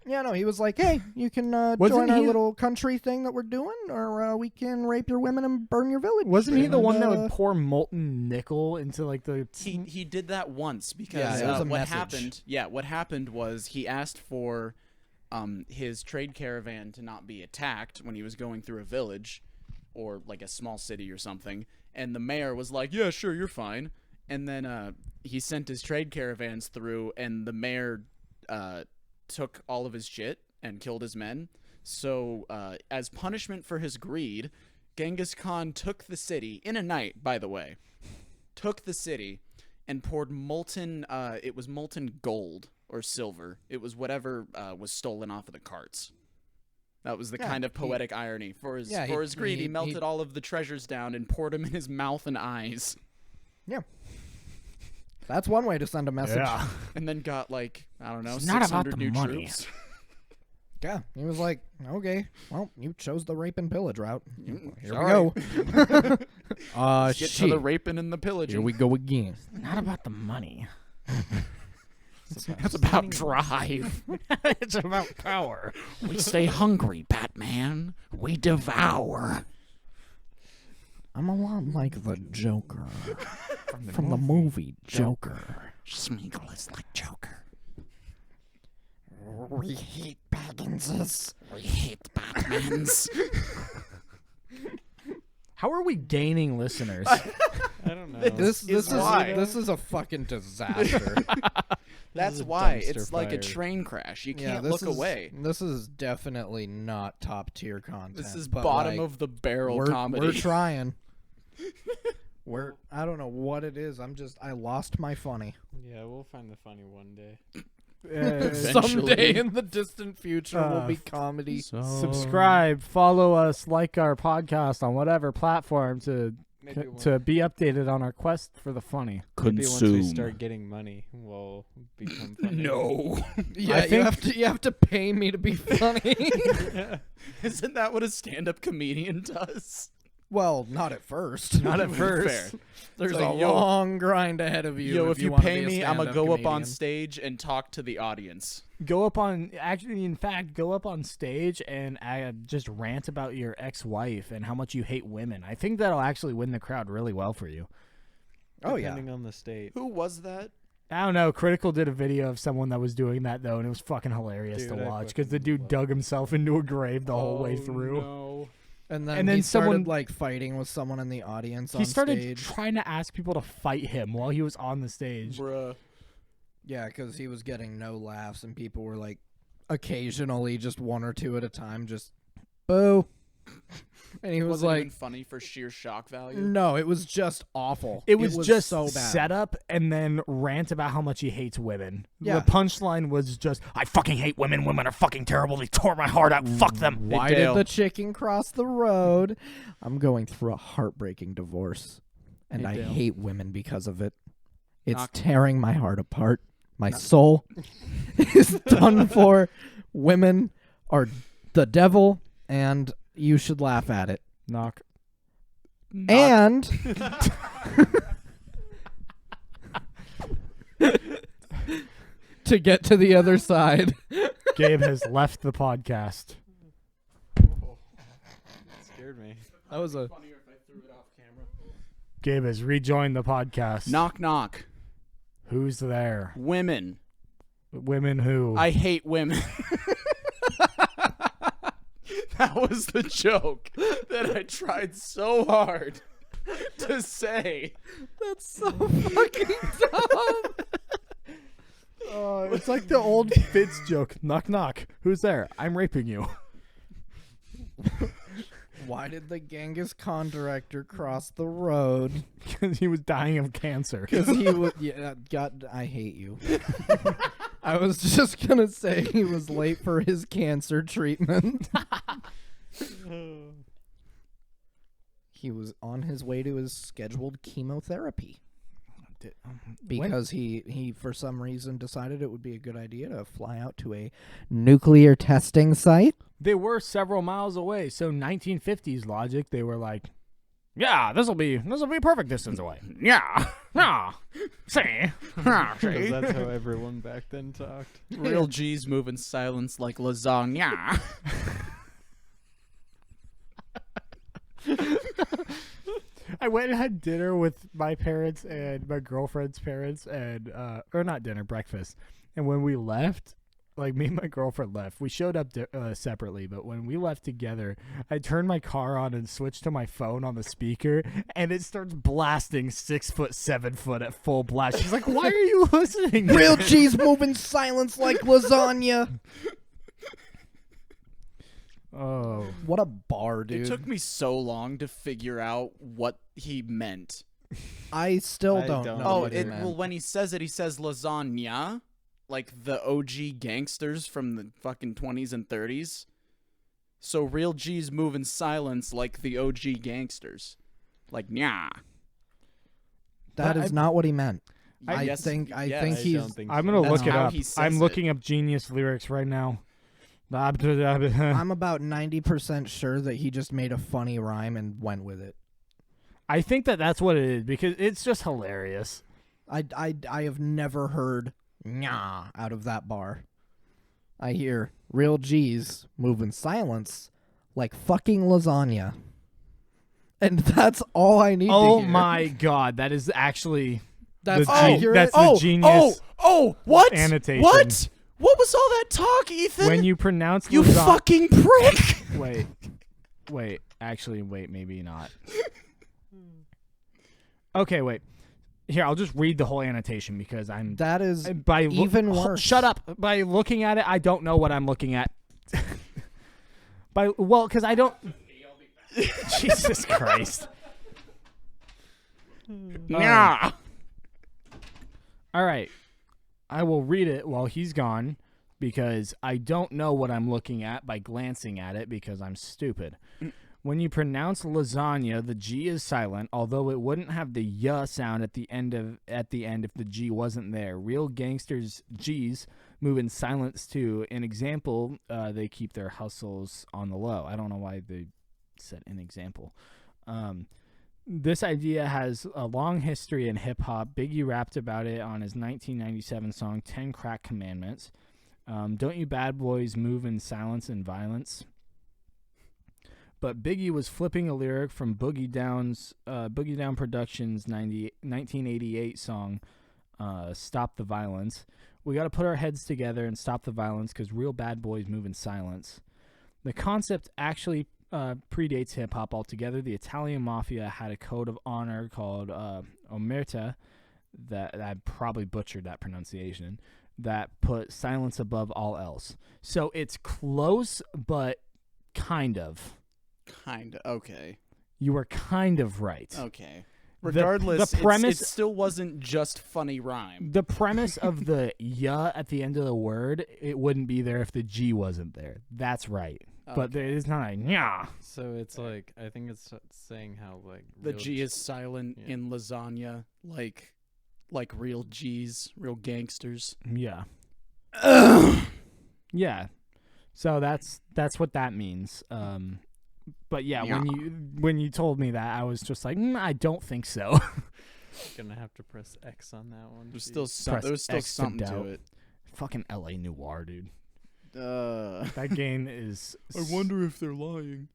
D: yeah, no, he was like, hey, you can
A: Wasn't
D: join our
A: he-
D: little country thing that we're doing, or we can rape your women and burn your village.
A: wasn't he the
D: And,
A: one that would pour molten nickel into like the
C: He did that once because
D: Yeah, it was a
C: what
D: message.
C: happened? Yeah, what happened was he asked for his trade caravan to not be attacked when he was going through a village or like a small city or something, and the mayor was like, "Yeah, sure, you're fine." And then he sent his trade caravans through, and the mayor took all of his shit and killed his men. So as punishment for his greed, Genghis Khan took the city in a night, by the way. Took the city and poured molten it was molten gold or silver. It was whatever was stolen off of the carts. That was the
D: Yeah,
C: kind of poetic irony. For his
D: yeah,
C: for his greed, he
D: he-
C: melted all of the treasures down and poured them in his mouth and eyes.
D: That's one way to send a message.
A: yeah.
C: And then got like, I don't know,
A: It's not about
C: 600
A: the
C: new
A: money.
C: troops.
D: Yeah, he was like, okay, well, you chose the rape and pillage route. Here
C: sorry.
D: we go.
C: Get to the raping and the pillaging.
D: Here we go again.
A: Not about the money.
C: It's about drive.
A: It's about power.
C: We stay hungry, Batman. We devour.
D: I'm a lot like the Joker from the movie Joker.
C: Smeagol is like Joker.
D: We hate Bagginses.
C: We hate Batmans.
A: How are we gaining listeners?
B: I don't know.
D: This
C: is
D: is
C: why.
D: this is a fucking disaster.
C: That's
B: a
C: why.
B: dumpster
C: It's like a
B: fire.
C: train crash. You
D: Yeah,
C: can't
D: this
C: look
D: is-
C: away.
D: This is definitely not top tier content.
C: This is
D: but,
C: bottom
D: like,
C: of the barrel
D: we're,
C: comedy.
D: We're trying. I don't know what it is. I lost my funny.
B: Yeah, we'll find the funny one day.
D: Someday in the distant future will be comedy.
A: Subscribe, follow us, like our podcast on whatever platform to
B: Maybe
A: be updated on our quest for the funny.
B: maybe once we start getting money, we'll become funny.
C: No.
D: Yeah,
A: I
D: you have to pay me to be funny.
C: Isn't that what a stand-up comedian does?
D: Well, not at first.
A: Not at first.
C: Fair.
D: There's
C: like,
D: a
C: yo-
D: long grind ahead of you.
C: Yo, if you
D: wanna
C: pay
D: be a
C: me, I'm gonna
D: stand-up
C: go up on
D: comedian.
C: stage and talk to the audience.
A: Go up on in fact, go up on stage and just rant about your ex-wife and how much you hate women. I think that'll actually win the crowd really well for you.
D: Oh yeah.
B: Depending on the state.
C: Who was that?
A: I don't know. Critical did a video of someone that was doing that though, and it was fucking hilarious
B: Dude,
A: to
B: I
A: watch because the
B: fucking
A: dude
B: love
A: dug himself into a grave the whole way through.
B: No.
D: And then,
A: And then
D: he started
A: someone-
D: like fighting with someone in the audience
A: He
D: on
A: started
D: stage.
A: trying to ask people to fight him while he was on the stage.
C: Bruh.
D: Yeah, because he was getting no laughs, and people were like, occasionally, just one or two at a time, just boo. And he was
C: Wasn't
D: like,
C: even funny for sheer shock value.
D: no, it was just awful.
A: It was just
D: so bad.
A: set up and then rant about how much he hates women.
D: Yeah.
A: The punchline was just, I fucking hate women. Women are fucking terrible. They tore my heart out. Fuck them.
D: Why
C: Hey,
D: did
C: Dale.
D: the chicken cross the road? I'm going through a heartbreaking divorce, and
A: Hey,
D: I
A: Dale.
D: hate women because of it. It's
C: Knock-
D: tearing my heart apart. My soul is done for. Women are the devil, and you should laugh at it.
A: Knock.
D: And to get to the other side.
A: Gabe has left the podcast.
B: Scared me.
D: That was a
A: Gabe has rejoined the podcast.
C: Knock knock.
A: Who's there?
C: Women.
A: Women who?
C: I hate women. That was the joke that I tried so hard to say.
D: That's so fucking dumb.
A: It's like the old Fitz joke. Knock, knock. Who's there? I'm raping you.
D: Why did the Genghis Khan director cross the road?
A: Because he was dying of cancer.
D: Because he was. Yeah, God, I hate you. I was just gonna say he was late for his cancer treatment. He was on his way to his scheduled chemotherapy because he for some reason decided it would be a good idea to fly out to a nuclear testing site.
A: They were several miles away, so 1950s logic, they were like, yeah, this'll be a perfect distance away. Yeah. Yeah. See?
B: Because that's how everyone back then talked.
C: Real G's move in silence like lasagna.
A: I went and had dinner with my parents and my girlfriend's parents, and or not dinner, breakfast. And when we left, like me and my girlfriend left, we showed up separately. But when we left together, I turned my car on and switched to my phone on the speaker, and it starts blasting 6 foot, 7 foot at full blast. She's like, "Why are you listening?" to
D: Real
A: this?"
D: cheese moving silence like lasagna.
A: Oh,
D: What a bar, dude.
C: It took me so long to figure out what he meant.
D: I still
B: I
D: don't
B: don't
D: know
B: know
D: what it
C: well,
D: meant.
C: when he says it, he says lasagna, like the OG gangsters from the fucking 20s and 30s. So real G's move in silence like the OG gangsters. Like, nya.
D: That
A: But
D: is not what he meant. I
C: yes,
D: think
C: yes.
D: think
B: I
D: he's
B: don't think
A: I'm
B: so.
A: gonna
C: That's
A: look it
C: how
A: up.
C: he says
A: I'm
C: it.
A: looking up Genius lyrics right now.
D: I'm about 90% sure that he just made a funny rhyme and went with it.
A: I think that's what it is because it's just hilarious.
D: I have never heard "nya" out of that bar. I hear real G's move in silence like fucking lasagna. And that's all I need to
A: Oh
D: hear.
A: my god, that is actually
D: That's
A: the
D: accurate.
A: that's the genius.
C: What?
A: Annotation.
C: What? What was all that talk, Ethan?
A: When you pronounce
C: you fucking prick!
A: wait, actually, maybe not. Okay, wait. Here, I'll just read the whole annotation because I'm
D: That is
A: by
D: even worse.
A: Shut up. By looking at it, I don't know what I'm looking at. Because I don't. Jesus Christ.
C: Nah.
A: All right. I will read it while he's gone because I don't know what I'm looking at by glancing at it because I'm stupid. When you pronounce lasagna, the G is silent, although it wouldn't have the y sound at the end if the G wasn't there. Real gangsters' G's move in silence too. An example, they keep their hustles on the low. I don't know why they said an example. This idea has a long history in hip hop. Biggie rapped about it on his 1997 song 10 Crack Commandments. Don't you bad boys move in silence and violence? But Biggie was flipping a lyric from Boogie Down Productions' 1988 song, Stop the Violence. We got to put our heads together and stop the violence because real bad boys move in silence. The concept actually predates hip-hop altogether. The Italian mafia had a code of honor called omerta, that I probably butchered that pronunciation, that put silence above all else. So it's close, but kind of.
C: Okay.
A: You were kind of right.
C: Okay. Regardless,
A: the premise
C: it still wasn't just funny rhyme.
A: The premise of the "ya" at the end of the word, it wouldn't be there if the G wasn't there. That's right. But there is not a "nya."
B: So it's like, I think it's saying how like
C: The
B: real
C: G is silent
B: yeah.
C: in lasagna, like real G's, real gangsters.
A: Yeah. Yeah. So that's what that means. But yeah, when you told me that, I was just like, I don't think so.
B: Gonna have to press X on that one.
C: There's
B: Jeez.
C: still
A: X to
C: something to
A: doubt.
C: it.
A: Fucking L.A. Noire, dude.
C: I
A: That game is.
C: wonder if they're lying.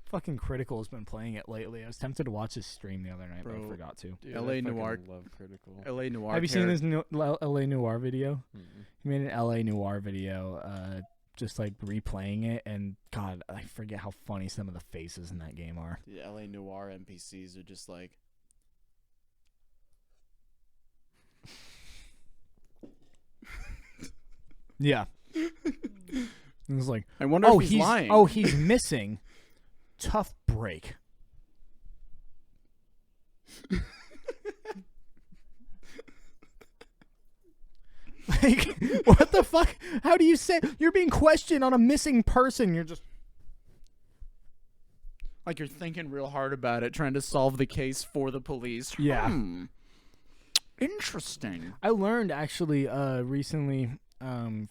A: Fucking Critical has been playing it lately. I was tempted to watch his stream the other night, but I
C: Bro.
A: forgot to.
B: Dude,
C: LA
B: I fucking
C: Noire.
B: love Critical.
C: L.A. Noir.
A: Have you seen this L.A. Noire video?
B: Mm-mm.
A: He made an L.A. Noire video, just like replaying it, and God, I forget how funny some of the faces in that game are.
C: The L.A. Noir NPCs are just like.
A: Yeah. It was like,
C: I wonder
A: oh,
C: if he's lying.
A: Oh, he's missing. Tough break. Like, what the fuck? How do you say you're being questioned on a missing person? You're just
C: Like you're thinking real hard about it, trying to solve the case for the police.
A: Yeah.
C: Interesting.
A: I learned actually recently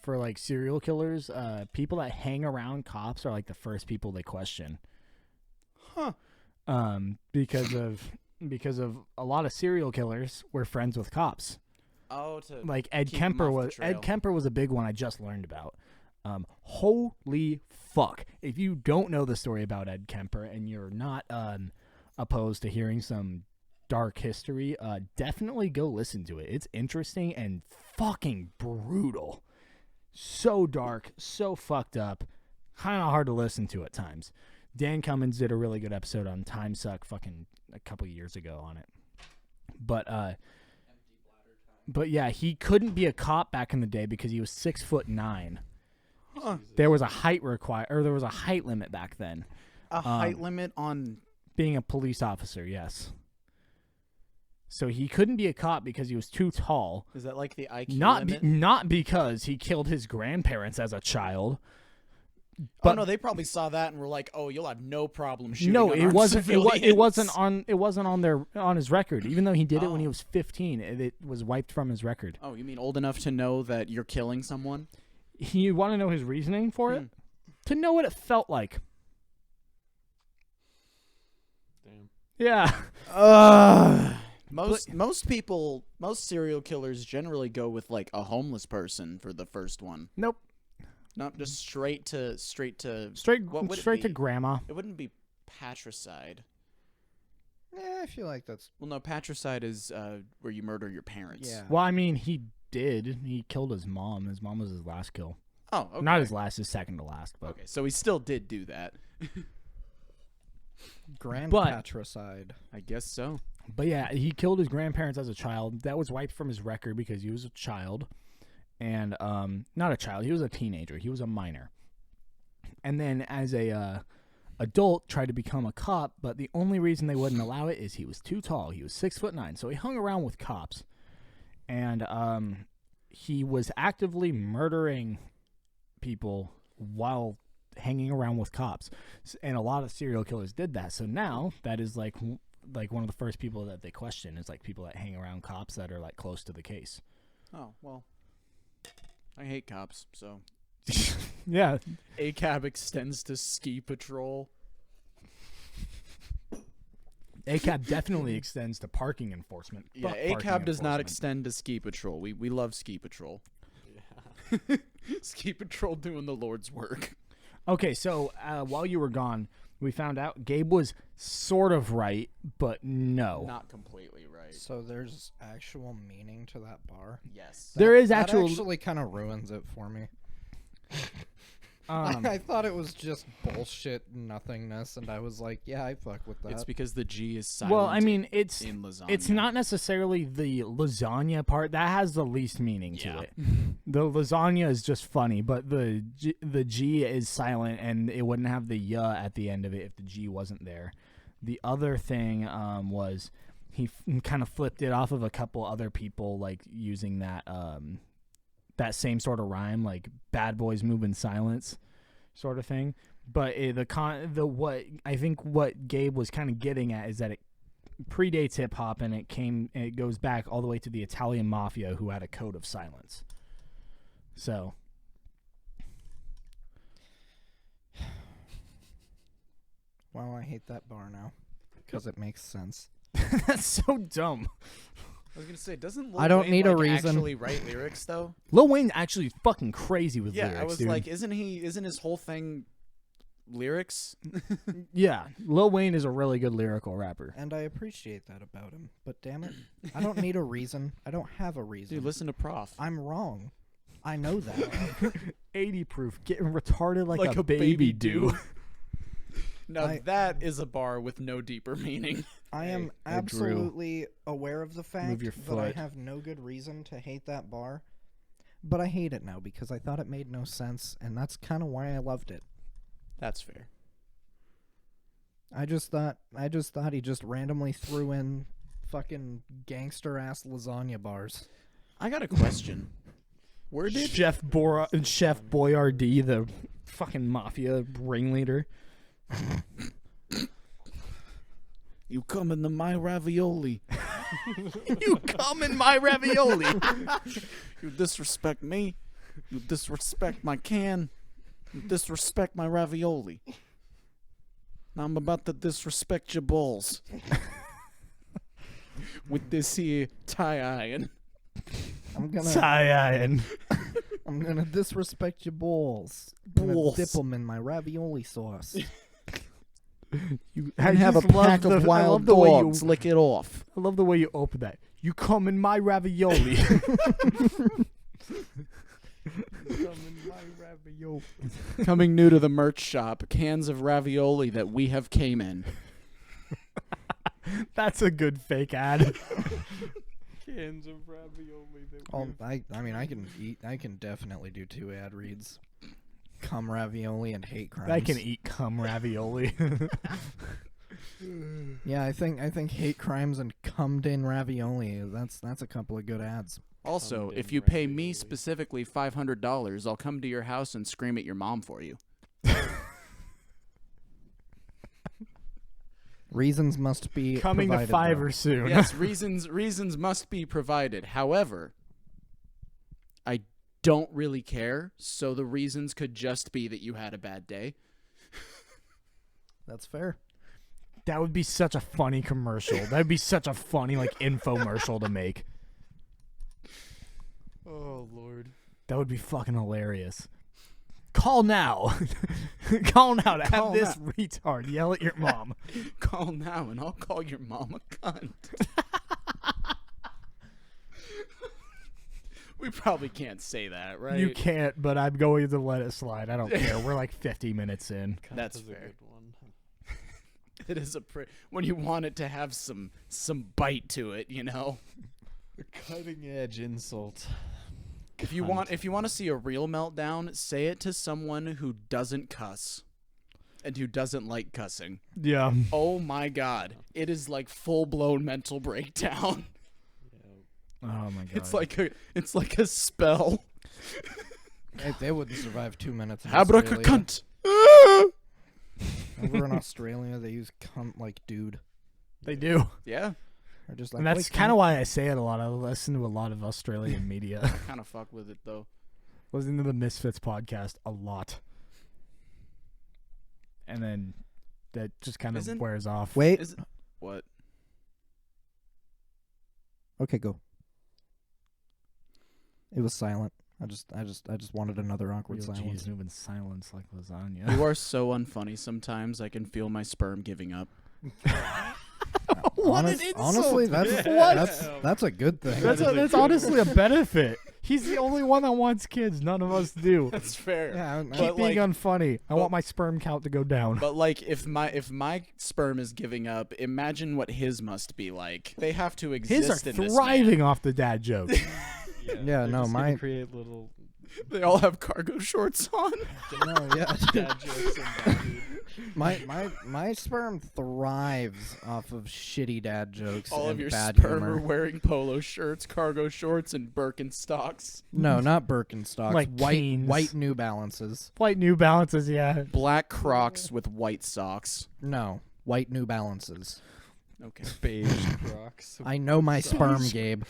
A: for like serial killers, people that hang around cops are like the first people they question.
C: Huh.
A: Because of a lot of serial killers were friends with cops.
C: Oh, to
A: Like Ed
C: keep 'em
A: Kemper
C: off the
A: was
C: trail.
A: Ed Kemper was a big one I just learned about. Holy fuck. If you don't know the story about Ed Kemper and you're not opposed to hearing some dark history, definitely go listen to it. It's interesting and fucking brutal. So dark, so fucked up, kind of hard to listen to at times. Dan Cummins did a really good episode on Time Suck fucking a couple years ago on it. But yeah, he couldn't be a cop back in the day because he was 6'9".
C: Huh.
A: There was a height there was a height limit back then.
C: A height limit on.
A: Being a police officer, yes. So he couldn't be a cop because he was too tall.
C: Is that like the IQ limit?
A: Not because he killed his grandparents as a child.
C: Oh
A: But
C: no, they probably saw that and were like, "Oh, you'll have no problem shooting."
A: no,
C: on
A: it
C: armed
A: wasn't. It
C: civilians."
A: wasn't on his record. Even though he did it when he
C: Oh.
A: was 15, it was wiped from his record.
C: Oh, you mean old enough to know that you're killing someone?
A: You want to know his reasoning for it? To know what it felt like.
B: Damn.
A: Yeah.
C: Most serial killers generally go with like a homeless person for the first one.
A: Nope.
C: Not just straight to.
A: Straight
C: What would it
A: straight to
C: be?
A: grandma.
C: It wouldn't be patricide.
D: I feel like that's
C: Well, no, patricide is where you murder your parents.
D: yeah.
A: Well, I mean, he did. He killed his mom. His mom was his last kill.
C: Oh, okay.
A: Not his last, his second to last. But
C: Okay, so he still did do that.
D: Grand
A: But-
D: patricide.
C: I guess so.
A: But yeah, he killed his grandparents as a child. That was wiped from his record because he was a child. And not a child, he was a teenager. He was a minor. And then as a adult tried to become a cop, but the only reason they wouldn't allow it is he was too tall. He was 6'9". So he hung around with cops. And he was actively murdering people while hanging around with cops. And a lot of serial killers did that. So now that is like one of the first people that they question is like people that hang around cops that are like close to the case.
C: Oh, well. I hate cops, so
A: Yeah.
C: ACAB extends to ski patrol.
A: ACAB definitely extends to parking enforcement.
C: Yeah,
A: Fuck
C: ACAB
A: parking
C: does not
A: enforcement.
C: extend to ski patrol. We love ski patrol. Ski patrol doing the Lord's work.
A: Okay, so while you were gone, we found out Gabe was sort of right, but no.
C: Not completely right.
D: So there's actual meaning to that bar.
C: Yes.
A: There is
D: That
A: actual.
D: actually kind of ruins it for me.
A: Um,
D: I thought it was just bullshit nothingness, and I was like, yeah, I fuck with that.
C: It's because the G is silent.
A: well, I mean, it's
C: in lasagna.
A: it's not necessarily the lasagna part that has the least meaning to
C: Yeah.
A: it. The lasagna is just funny, but the G is silent, and it wouldn't have the ya at the end of it if the G wasn't there. The other thing was he kind of flipped it off of a couple other people, like using that that same sort of rhyme, like "bad boys move in silence," sort of thing. But what I think what Gabe was kind of getting at is that it predates hip hop, and it goes back all the way to the Italian mafia, who had a code of silence. So
D: Wow, I hate that bar now because it makes sense.
A: that's so dumb.
C: I was gonna say, doesn't Lil
D: I don't
C: Wayne,
D: need a
C: like,
D: reason.
C: actually write lyrics though?
A: Lil Wayne's actually fucking crazy with
C: Yeah,
A: lyrics,
C: I was
A: dude.
C: like, isn't his whole thing lyrics?
A: Yeah, Lil Wayne is a really good lyrical rapper.
D: And I appreciate that about him. But damn it, I don't need a reason. I don't have a reason.
C: Dude, listen to Prof.
D: I'm wrong. I know that.
A: 80 proof, getting retarded like,
C: Like
A: a baby do.
C: Now
D: I-
C: that is a bar with no deeper meaning.
D: I am
A: I drew.
D: absolutely aware of the fact
A: your
D: that I
A: foot.
D: have no good reason to hate that bar. But I hate it now because I thought it made no sense, and that's kind of why I loved it.
C: That's fair.
D: I just thought he just randomly threw in fucking gangster ass lasagna bars.
C: I got a question. Where did
A: Chef Boyardee, the fucking mafia ringleader.
C: you come into my ravioli?
A: You come in my ravioli.
C: You disrespect me. You disrespect my can. You disrespect my ravioli. Now I'm about to disrespect your balls. With this here tie iron.
D: I'm gonna
A: Tie-in.
D: I'm gonna disrespect your balls.
C: Balls.
D: Dip them in my ravioli sauce.
A: You
C: And have a
A: just love
C: pack
A: the-
C: of
A: I
C: wild
A: love the way you-
C: dogs. Lick it off.
A: I love the way you open that. You come in my ravioli.
C: Coming new to the merch shop, cans of ravioli that we have came in.
A: That's a good fake ad.
B: Cans of ravioli.
D: I can definitely do 2 ad reads. Cum ravioli and hate crimes.
A: I can eat cum ravioli.
D: Yeah, I think hate crimes and cummed in ravioli. That's a couple of good ads.
C: Also,
B: Come
C: if
B: in
C: you pay me
B: ravioli.
C: specifically $500, I'll come to your house and scream at your mom for you.
D: Reasons must be
A: Coming to
D: provided,
A: Fiverr
D: though.
A: soon.
C: Yes, reasons must be provided. However, I don't really care, so the reasons could just be that you had a bad day.
D: That's fair.
A: That would be such a funny commercial. That'd be such a funny infomercial to make.
B: Oh Lord.
A: That would be fucking hilarious. Call now. Call now to
C: Call
A: have this retard yell at your mom.
C: Call now and I'll call your mom a cunt. We probably can't say that, right?
A: You can't, but I'm going to let it slide. I don't care. We're like 50 minutes in.
C: That's
B: a
C: fair.
B: good one.
C: It is when you want it to have some bite to it, you know.
B: A cutting edge insult.
C: If you want to see a real meltdown, say it to someone who doesn't cuss and who doesn't like cussing.
A: Yeah.
C: Oh my god. It is like full-blown mental breakdown.
B: Yeah.
A: Oh my god.
C: It's like a spell.
D: They wouldn't survive 2 minutes. In Australia.
C: Abracacunt.
D: Over in Australia, they use cunt like dude.
A: They do.
C: Yeah,
D: They're just like,
A: And that's
D: "Wait,
A: kind
D: cunt."
A: of why I say it a lot. I listen to a lot of Australian media.
C: kind of fuck with it though.
A: Listening to the Misfits podcast a lot. And then that just kind of
C: Isn't-
A: wears off.
D: Wait.
C: Is it, what?
D: Okay, go. It was silent. I just wanted another awkward
A: Real
D: silence.
A: G's moving silence like lasagna.
C: You are so unfunny sometimes. I can feel my sperm giving up.
A: What an insult.
D: Honestly,
A: What?
D: that's a good thing.
A: That's honestly a benefit. He's the only one that wants kids. None of us do.
C: That's fair.
D: Yeah,
A: Keep
C: But,
A: being
C: like-
A: unfunny. I want my sperm count to go down.
C: But like, if my sperm is giving up, imagine what his must be like. They have to
A: His
C: exist
A: are
C: in this
A: thriving off the dad joke.
D: Yeah,
B: they're
D: no,
B: just gonna
D: my-
B: create little
C: man. They all have cargo shorts on.
D: No, yeah.
B: dad jokes and that dude.
D: My sperm thrives off of shitty dad jokes
C: All
D: and
C: of your
D: bad
C: sperm
D: humor.
C: are wearing polo shirts, cargo shorts, and Birkenstocks.
D: No, not Birkenstocks.
A: Like
D: white
A: Canes.
D: white New Balances.
A: White New Balances, yeah.
C: Black Crocs with white socks.
D: No, white New Balances.
C: Okay.
B: Beige Crocs.
D: I know my sperm, Gabe.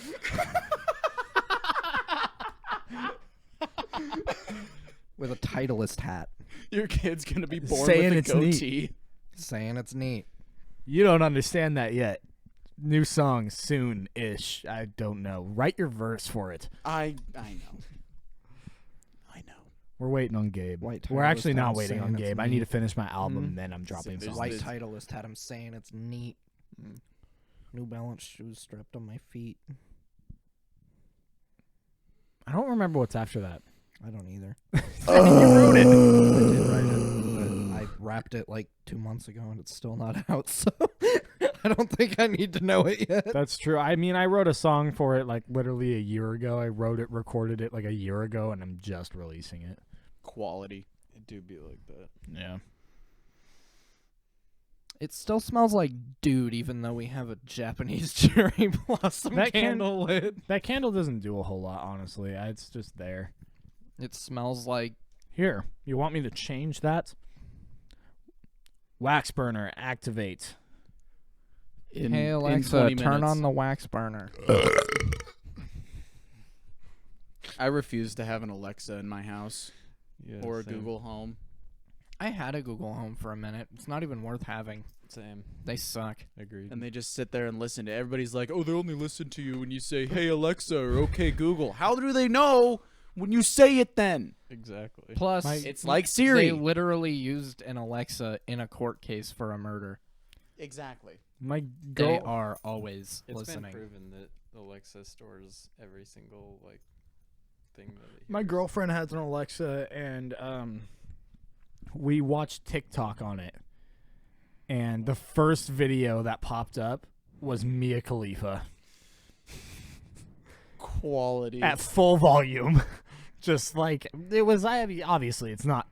D: With a Titleist hat,
C: Your kid's gonna be born
A: Saying
C: with a
A: it's neat.
C: goatee.
D: saying it's neat.
A: You don't understand that yet. New song soon-ish. I don't know. Write your verse for it.
C: I know. I know.
A: We're waiting on Gabe.
D: White
A: We're
D: Titleist
A: actually not
D: hat
A: waiting
D: saying
A: on
D: it's
A: Gabe. I need to
D: neat.
A: finish my album,
D: Mhm.
A: then I'm dropping
C: there's
A: songs.
D: White
C: this-
D: Titleist hat. I'm saying it's neat. New Balance shoes strapped on my feet.
A: I don't remember what's after that.
D: I don't either.
A: You wrote it.
D: I did write it, but I wrapped it like 2 months ago and it's still not out, so I don't think I need to know it yet.
A: That's true. I mean, I wrote a song for it like literally a year ago. I wrote it, recorded it like a year ago, and I'm just releasing it.
C: Quality.
B: It do be like that.
A: Yeah.
D: It still smells like dude, even though we have a Japanese cherry blossom
A: That
D: candle lit.
A: That candle doesn't do a whole lot, honestly. It's just there.
D: It smells like
A: Here, you want me to change that? Wax burner, activate.
D: hey
C: in
D: Alexa,
C: 20
D: turn
C: minutes.
D: on the wax burner.
C: I refuse to have an Alexa in my house
B: Yeah,
C: or a
B: same.
C: Google Home.
D: I had a Google Home for a minute. It's not even worth having.
B: Same.
D: They suck.
B: Agreed.
C: And they just sit there and listen to everybody's like, oh, they only listen to you when you say, hey, Alexa, or okay, Google. How do they know when you say it then?
B: exactly.
D: Plus,
C: It's like Siri.
D: They literally used an Alexa in a court case for a murder.
C: Exactly.
A: My
D: They
A: girl,
D: are always
B: It's
D: listening.
B: been proven that Alexa stores every single like thing that it
A: my
B: hears.
A: girlfriend has an Alexa, and we watched TikTok on it. And the first video that popped up was Mia Khalifa
C: Quality.
A: at full volume. Just like it was. Obviously, it's not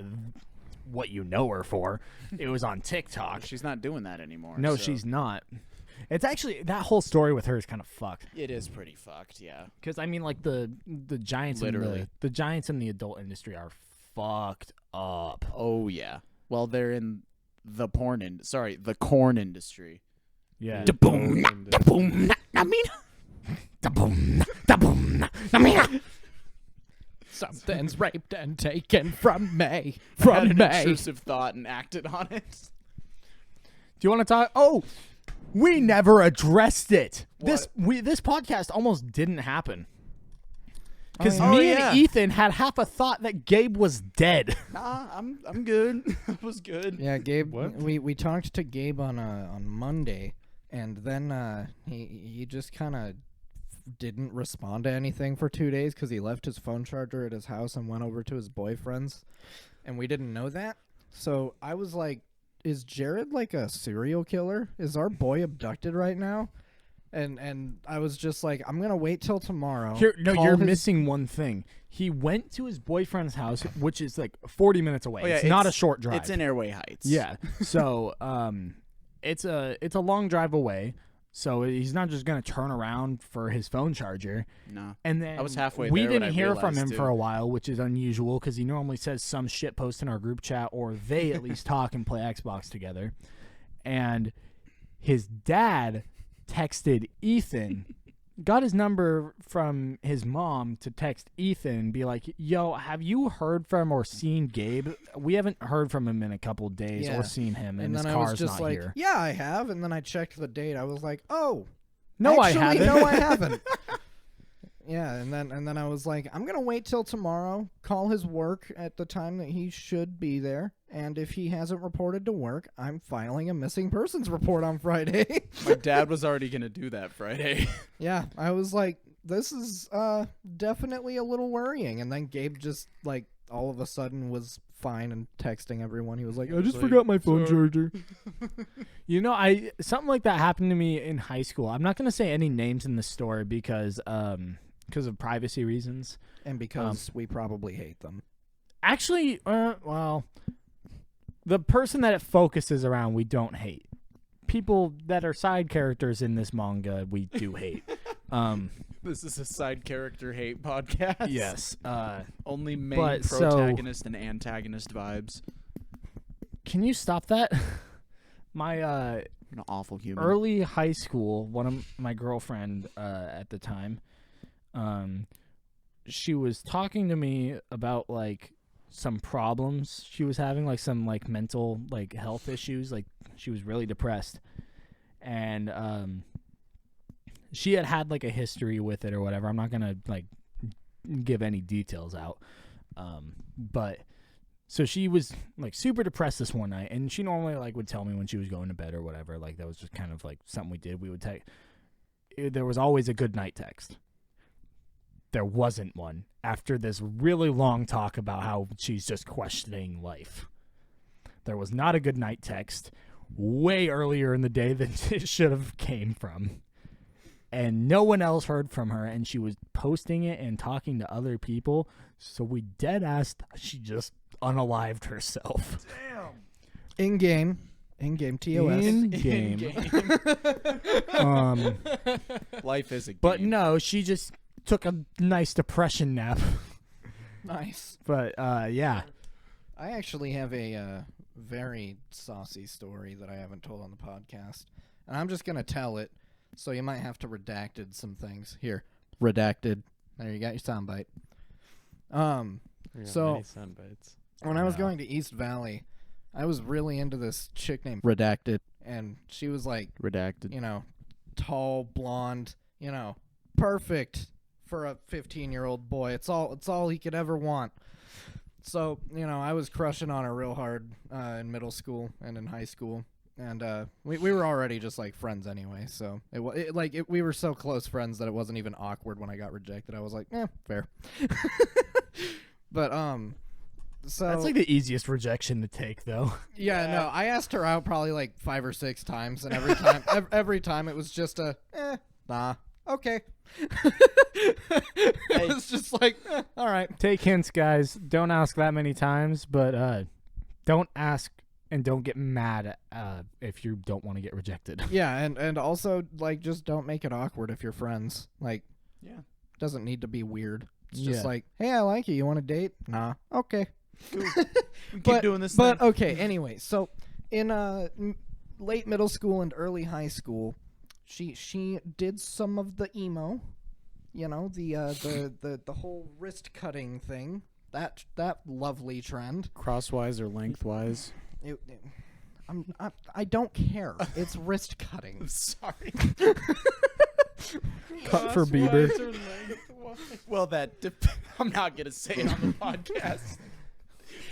A: what you know her for. It was on TikTok.
C: She's not doing that anymore.
A: No,
C: so
A: she's not. It's actually that whole story with her is kind of fucked.
C: It is pretty fucked, yeah.
A: Because I mean, like the giants,
C: Literally.
A: the giants in the adult industry are fucked up.
C: Oh, yeah. Well, they're in the the corn industry.
A: Yeah.
B: Boom.
A: boom, I mean, da boom, I mean.
D: Something's raped and taken from me.
C: I had
D: From
C: an
D: me.
C: intrusive thought and acted on it.
A: Do you want to talk? Oh, we never addressed it.
C: What?
A: This podcast almost didn't happen. Because
D: yeah.
A: me
C: Oh, yeah.
A: and Ethan had half a thought that Gabe was dead.
C: Nah, I'm good. I was good.
D: Yeah, Gabe.
B: What?
D: We talked to Gabe on Monday, and then he just kind of didn't respond to anything for 2 days because he left his phone charger at his house and went over to his boyfriend's, and we didn't know that. So I was like, "Is Jared like a serial killer? Is our boy abducted right now?" And I was just like, "I'm gonna wait till tomorrow."
A: No,
D: call
A: you're
D: his-
A: missing one thing. He went to his boyfriend's house, which is like 40 minutes away.
C: Oh, yeah,
A: it's not a short drive.
C: It's in Airway Heights.
A: Yeah. So, it's a long drive away. So he's not just gonna turn around for his phone charger.
C: No.
A: And then
C: I was halfway
A: we
C: there when
A: didn't
C: I
A: hear from
C: realized,
A: him
C: too.
A: for a while, which is unusual because he normally says some shit post in our group chat, or they at least talk and play Xbox together. And his dad texted Ethan got his number from his mom to text Ethan and be like, yo, have you heard from or seen Gabe? We haven't heard from him in a couple days
D: Yeah.
A: or seen him, and his
D: then I was
A: car's
D: just
A: not
D: like,
A: here.
D: yeah, I have. And then I checked the date. I was like, oh,
A: No,
D: actually,
A: I haven't.
D: No, I haven't. Yeah, and then I was like, I'm gonna wait till tomorrow, call his work at the time that he should be there, and if he hasn't reported to work, I'm filing a missing persons report on Friday.
C: My dad was already gonna do that Friday.
D: Yeah, I was like, this is definitely a little worrying. And then Gabe just like all of a sudden was fine and texting everyone. He was like, I just
B: like,
D: forgot my phone
B: sorry.
D: charger.
A: You know, something like that happened to me in high school. I'm not gonna say any names in the story because of privacy reasons.
D: And because we probably hate them.
A: Actually, well, the person that it focuses around, we don't hate. People that are side characters in this manga, we do hate.
C: This is a side character hate podcast.
A: Yes.
C: Only main
A: But so-
C: protagonist and antagonist vibes.
A: Can you stop that? My
C: You're an awful human.
A: early high school, one of my girlfriend at the time, she was talking to me about like some problems she was having, like some like mental like health issues, like she was really depressed, and she had like a history with it or whatever. I'm not gonna like give any details out, but so she was like super depressed this one night, and she normally like would tell me when she was going to bed or whatever. Like that was just kind of like something we did. We would take. There was always a good night text. There wasn't one after this really long talk about how she's just questioning life. There was not a good night text way earlier in the day than it should have came from. And no one else heard from her, and she was posting it and talking to other people. So we dead-assed, she just unalived herself.
D: In-game TOS.
A: In-game.
C: Life is a game.
A: But no, she just took a nice depression nap.
D: Nice.
A: But, yeah.
D: I actually have a very saucy story that I haven't told on the podcast. And I'm just going to tell it, so you might have to redacted some things. Here, redacted. There, you got your soundbite.
B: We got
D: So-
B: many sound bites.
D: When I was
A: Yeah.
D: going to East Valley, I was really into this chick named Redacted. And she was like,
C: redacted.
D: you know, tall, blonde, you know, perfect for a 15-year-old boy. It's all he could ever want. So, you know, I was crushing on her real hard in middle school and in high school. And we were already just like friends anyway. So we were so close friends that it wasn't even awkward when I got rejected. I was like, fair. But so
A: That's like the easiest rejection to take, though.
D: yeah, no, I asked her out probably like 5 or 6 times, and every time, every time it was just a, nah, okay. It was just like, all right.
A: Take hints, guys. Don't ask that many times, but don't ask and don't get mad if you don't want to get rejected.
D: Yeah, and also like just don't make it awkward if you're friends. Like,
C: Yeah.
D: doesn't need to be weird. It's
A: Yeah.
D: just like, hey, I like you. You want a date? Nah, okay.
C: Keep doing this
D: But
C: thing.
D: okay, anyway, so in late middle school and early high school, she did some of the emo, you know, the whole wrist cutting thing. That lovely trend.
C: Crosswise or lengthwise?
D: I don't care. It's wrist cutting.
C: Sorry.
A: Cut for Bieber.
C: Well, I'm not gonna say it on the podcast.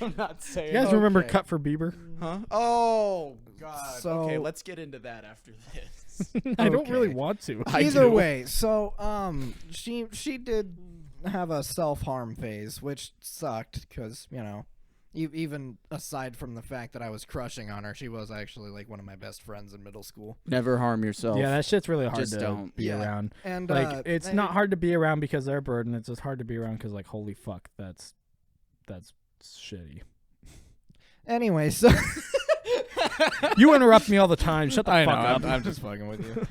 C: I'm not saying.
A: You guys remember
D: Okay.
A: Cut for Bieber?
C: Huh? Oh God.
D: So-
C: okay, let's get into that after this.
A: I don't really
D: Okay.
A: want to.
D: Either
C: do.
D: way, so she did have a self-harm phase, which sucked because, you know, even aside from the fact that I was crushing on her, she was actually like one of my best friends in middle school.
C: Never harm yourself.
A: Yeah, that shit's really hard
C: Just
A: to
C: don't.
A: be
D: Yeah.
A: around.
D: And
A: Like, it's not hard to be around because they're a burden. It's just hard to be around because, like, holy fuck, that's shitty.
D: Anyway, so
A: You interrupt me all the time. Shut the
D: I know,
A: fuck up.
D: I'm just fucking with you.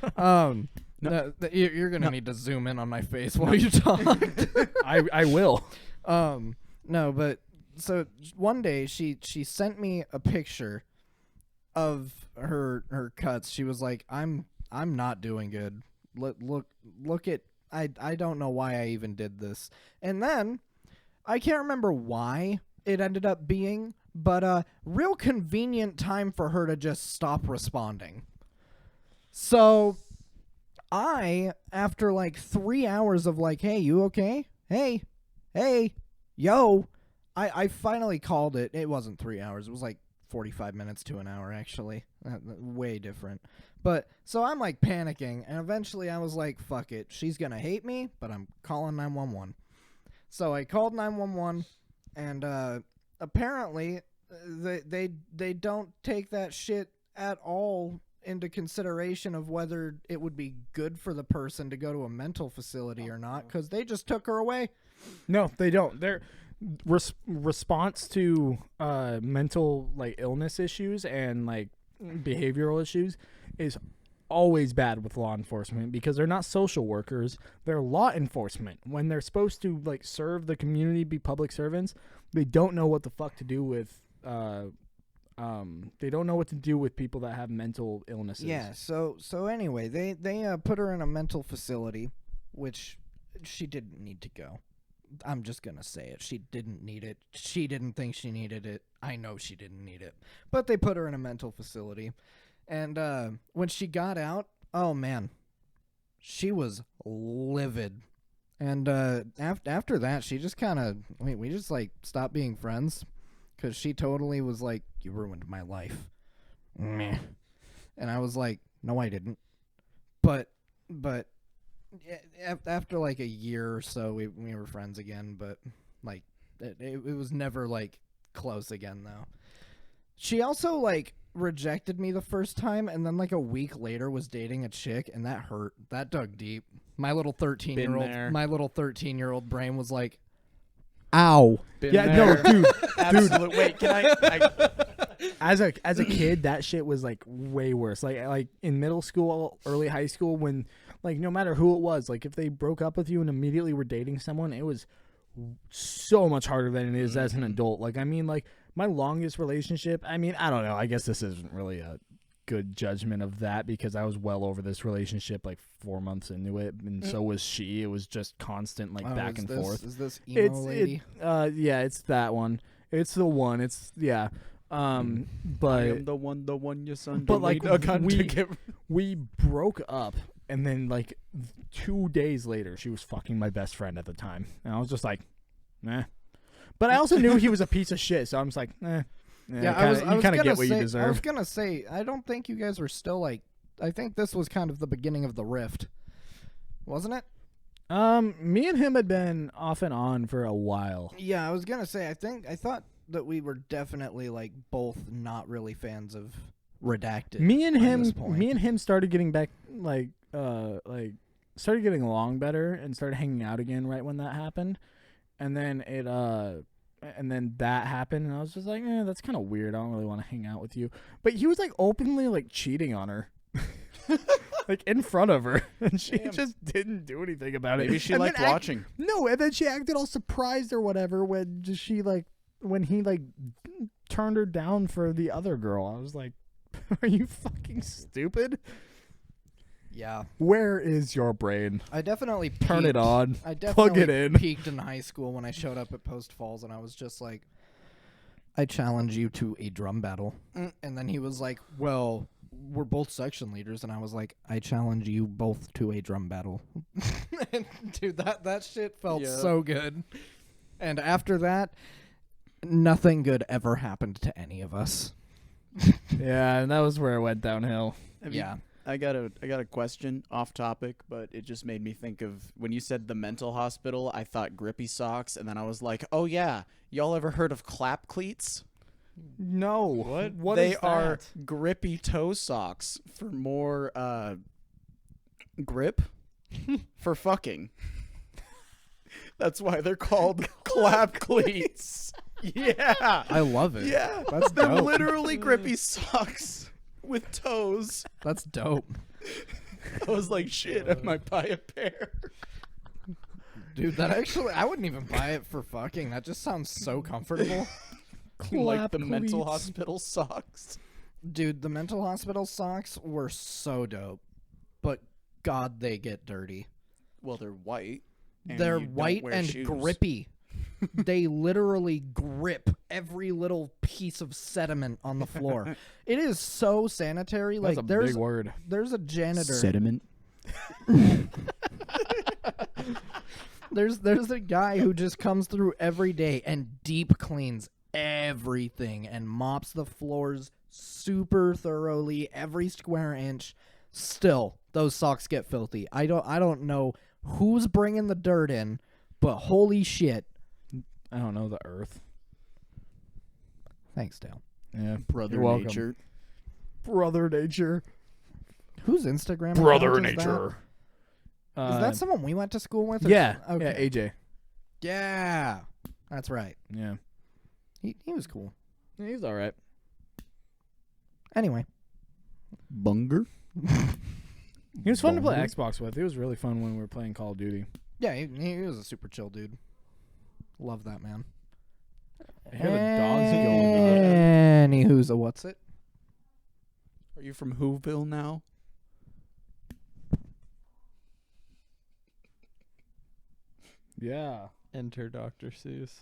C: No.
D: You're gonna need to zoom in on my face while you talk.
A: I will.
D: No, but so one day she sent me a picture of her cuts. She was like, I'm not doing good. look at I don't know why I even did this. And then I can't remember why it ended up being, but real convenient time for her to just stop responding. So I, after like 3 hours of like, hey, you okay? Hey, yo, I finally called it. It wasn't 3 hours. It was like 45 minutes to an hour, actually. Way different. But so I'm like panicking, and eventually I was like, fuck it. She's going to hate me, but I'm calling 911. So I called 911, and apparently they don't take that shit at all into consideration of whether it would be good for the person to go to a mental facility or not, because they just took her away.
A: No, they don't. Their response to mental like illness issues and like behavioral issues is always bad with law enforcement because they're not social workers, they're law enforcement. When they're supposed to like serve the community, be public servants, they don't know what the fuck to do with they don't know what to do with people that have mental illnesses.
D: Yeah, so anyway, they put her in a mental facility, which she didn't need to go. I'm just going to say it. She didn't need it. She didn't think she needed it. I know she didn't need it. But they put her in a mental facility. And when she got out, oh man, she was livid. And after that, she just kind of, we just like stopped being friends. Because she totally was like, you ruined my life. Meh. And I was like, no, I didn't. But after like a year or so, we were friends again. But like, it was never like close again, though. She also like rejected me the first time, and then like a week later was dating a chick, and that hurt. That dug deep. My little 13-year-old brain was like, ow.
A: No, dude.
C: Absolute. Wait, can I
A: As a kid, that shit was like way worse. Like in middle school, early high school, when like no matter who it was, like if they broke up with you and immediately were dating someone, it was so much harder than it is as an adult. Like I mean, like my longest relationship. I mean, I don't know. I guess this isn't really a good judgment of that because I was well over this relationship like 4 months into it, and so was she. It was just constant like back and forth.
D: Is this emo lady?
A: Yeah, it's that one. It's the one. It's yeah. But
C: I am the one your son.
A: but like we broke up, and then like 2 days later, she was fucking my best friend at the time, and I was just like, nah. But I also knew he was a piece of shit, so I'm just like, eh.
D: Yeah,
A: you kind of get what you
D: I
A: deserve.
D: was gonna say, I don't think you guys were still like. I think this was kind of the beginning of the rift, wasn't it?
A: Me and him had been off and on for a while.
D: Yeah, I was gonna say. I thought that we were definitely like both not really fans of Redacted.
A: Me and
D: point.
A: him started getting back started getting along better and started hanging out again right when that happened, and then that happened, and I was just like, that's kind of weird. I don't really want to hang out with you. But he was like openly like cheating on her. Like in front of her, and she just didn't do anything about it.
C: Maybe she
A: and
C: liked watching.
A: No, and then she acted all surprised or whatever when he turned her down for the other girl. I was like, are you fucking stupid?
D: Yeah.
A: Where is your brain?
D: I definitely
A: Turn it on.
D: I definitely
A: Plug it in.
D: peaked in high school when I showed up at Post Falls, and I was just like, I challenge you to a drum battle. And then he was like, well, we're both section leaders, and I was like, I challenge you both to a drum battle. And dude, that shit felt so good. And after that, nothing good ever happened to any of us.
A: Yeah, and that was where it went downhill.
C: I got a question off topic, but it just made me think of when you said the mental hospital, I thought grippy socks, and then I was like, oh yeah, y'all ever heard of clap cleats?
A: No. What
C: they
A: is
C: are
A: that?
C: grippy toe socks for more grip for fucking. That's why they're called clap cleats. Yeah.
D: I love it.
C: Yeah.
D: That's
C: They're
D: dope.
C: literally grippy socks with toes.
D: That's dope.
C: I was like, shit, I might buy a pair.
D: Dude, that actually, I wouldn't even buy it for fucking. That just sounds so comfortable.
C: Like the
A: Clap
C: mental
A: cleats.
C: hospital socks.
D: Dude, the mental hospital socks were so dope. But God, they get dirty.
C: Well, they're white. And
D: They're
C: you don't
D: white
C: wear
D: and
C: shoes.
D: grippy. They literally grip every little piece of sediment on the floor. It is so sanitary.
A: That's
D: Like
A: a
D: there's
A: big word.
D: there's a janitor.
C: Sediment.
D: There's a guy who just comes through every day and deep cleans everything and mops the floors super thoroughly, every square inch. Still, those socks get filthy. I don't know who's bringing the dirt in, but holy shit.
A: I don't know, the earth.
D: Thanks, Dale.
A: Yeah.
C: Brother
A: You're welcome.
C: Nature.
A: Brother Nature.
D: Whose Instagram account is that? Is that someone we went to school with? or-
A: Yeah.
D: Okay.
A: Yeah, AJ.
D: Yeah. That's right.
A: Yeah.
D: He was cool.
A: He's all right.
D: Anyway.
C: Bunger.
A: He was fun to play Xbox with. He was really fun when we were playing Call of Duty.
D: Yeah, he was a super chill dude. Love that man.
A: I hear the dogs going.
D: Anywho's a what's it?
C: Are you from Whoville now?
A: Yeah.
B: Enter Dr. Seuss.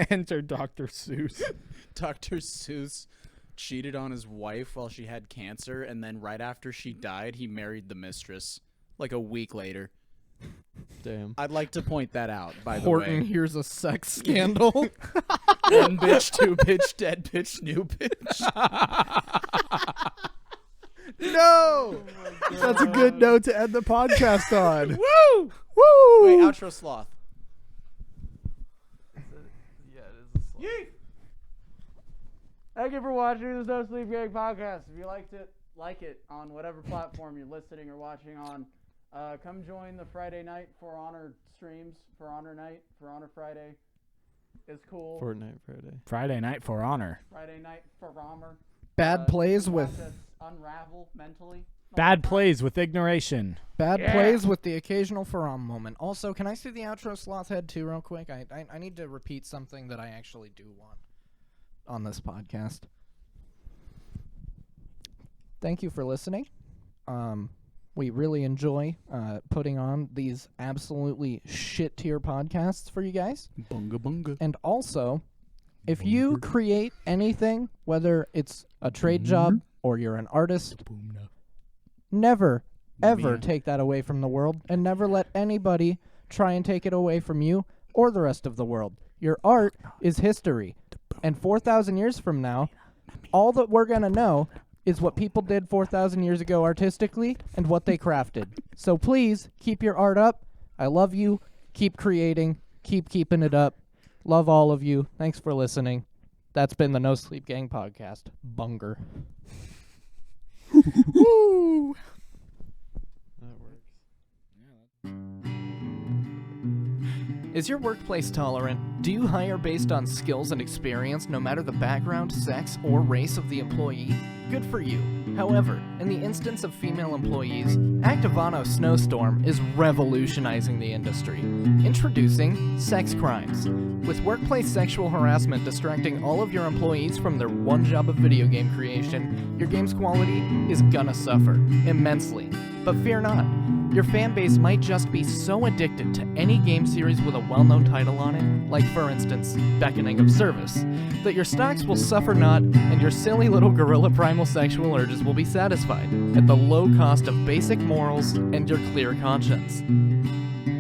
A: Enter Dr. Seuss.
C: Dr. Seuss cheated on his wife while she had cancer, and then right after she died, he married the mistress. Like a week later.
B: Damn.
C: I'd like to point that out, by the
D: Horton,
C: way.
D: here's a sex scandal.
C: One bitch, two bitch, dead bitch, new bitch.
A: No! That's a good note to end the podcast on.
C: Woo!
A: Woo!
C: Wait, outro sloth.
B: Yeah, it is a slow.
C: Thank you for watching this No Sleep Gang podcast. If you liked it, like it on whatever platform you're listening or watching on. Come join the Friday night For Honor streams. For Honor night, For Honor Friday. It's cool.
B: Fortnite Friday.
A: Friday night for honor.
C: Friday night For Honor.
D: Bad plays
C: you can
D: with
C: watch us unravel mentally.
A: Bad plays with ignoration.
D: bad plays with the occasional Faram moment. Also, can I see the outro sloth head too real quick? I need to repeat something that I actually do want on this podcast. Thank you for listening. We really enjoy putting on these absolutely shit tier podcasts for you guys.
C: Bunga bunga.
D: And also, if you create anything, whether it's a trade job or you're an artist, never, ever take that away from the world, and never let anybody try and take it away from you or the rest of the world. Your art is history. And 4,000 years from now, all that we're going to know is what people did 4,000 years ago artistically and what they crafted. So please, keep your art up. I love you. Keep creating. Keep keeping it up. Love all of you. Thanks for listening. That's been the No Sleep Gang podcast. Bunger.
A: Woo!
B: That works.
D: Is your workplace tolerant? Do you hire based on skills and experience, no matter the background, sex, or race of the employee? Good for you. However, in the instance of female employees, Activano Snowstorm is revolutionizing the industry. Introducing Sex Crimes. With workplace sexual harassment distracting all of your employees from their one job of video game creation, your game's quality is gonna suffer immensely. But fear not. Your fan base might just be so addicted to any game series with a well-known title on it, like for instance, Beckoning of Service, that your stocks will suffer not and your silly little gorilla primal sexual urges will be satisfied at the low cost of basic morals and your clear conscience.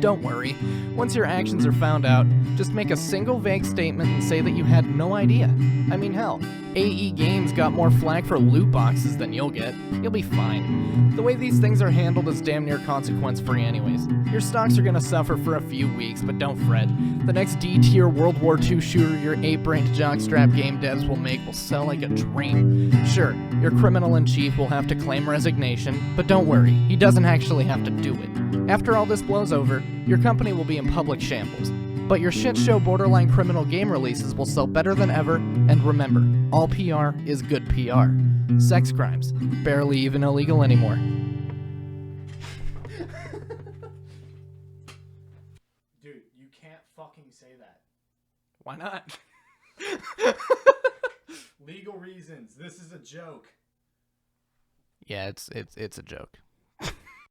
D: Don't worry, once your actions are found out, just make a single vague statement and say that you had no idea. I mean, hell, AE Games got more flack for loot boxes than you'll get. You'll be fine. The way these things are handled is damn near consequence-free anyways. Your stocks are gonna suffer for a few weeks, but don't fret. The next D-tier World War II shooter your 8-brained jockstrap game devs will make will sell like a dream. Sure, your criminal-in-chief will have to claim resignation, but don't worry, he doesn't actually have to do it. After all this blows over, your company will be in public shambles. But your shit show borderline criminal game releases will sell better than ever, and remember, all PR is good PR. Sex crimes, barely even illegal anymore.
A: Dude, you can't fucking say that.
D: Why not?
A: Legal reasons. This is a joke.
D: Yeah, it's a joke.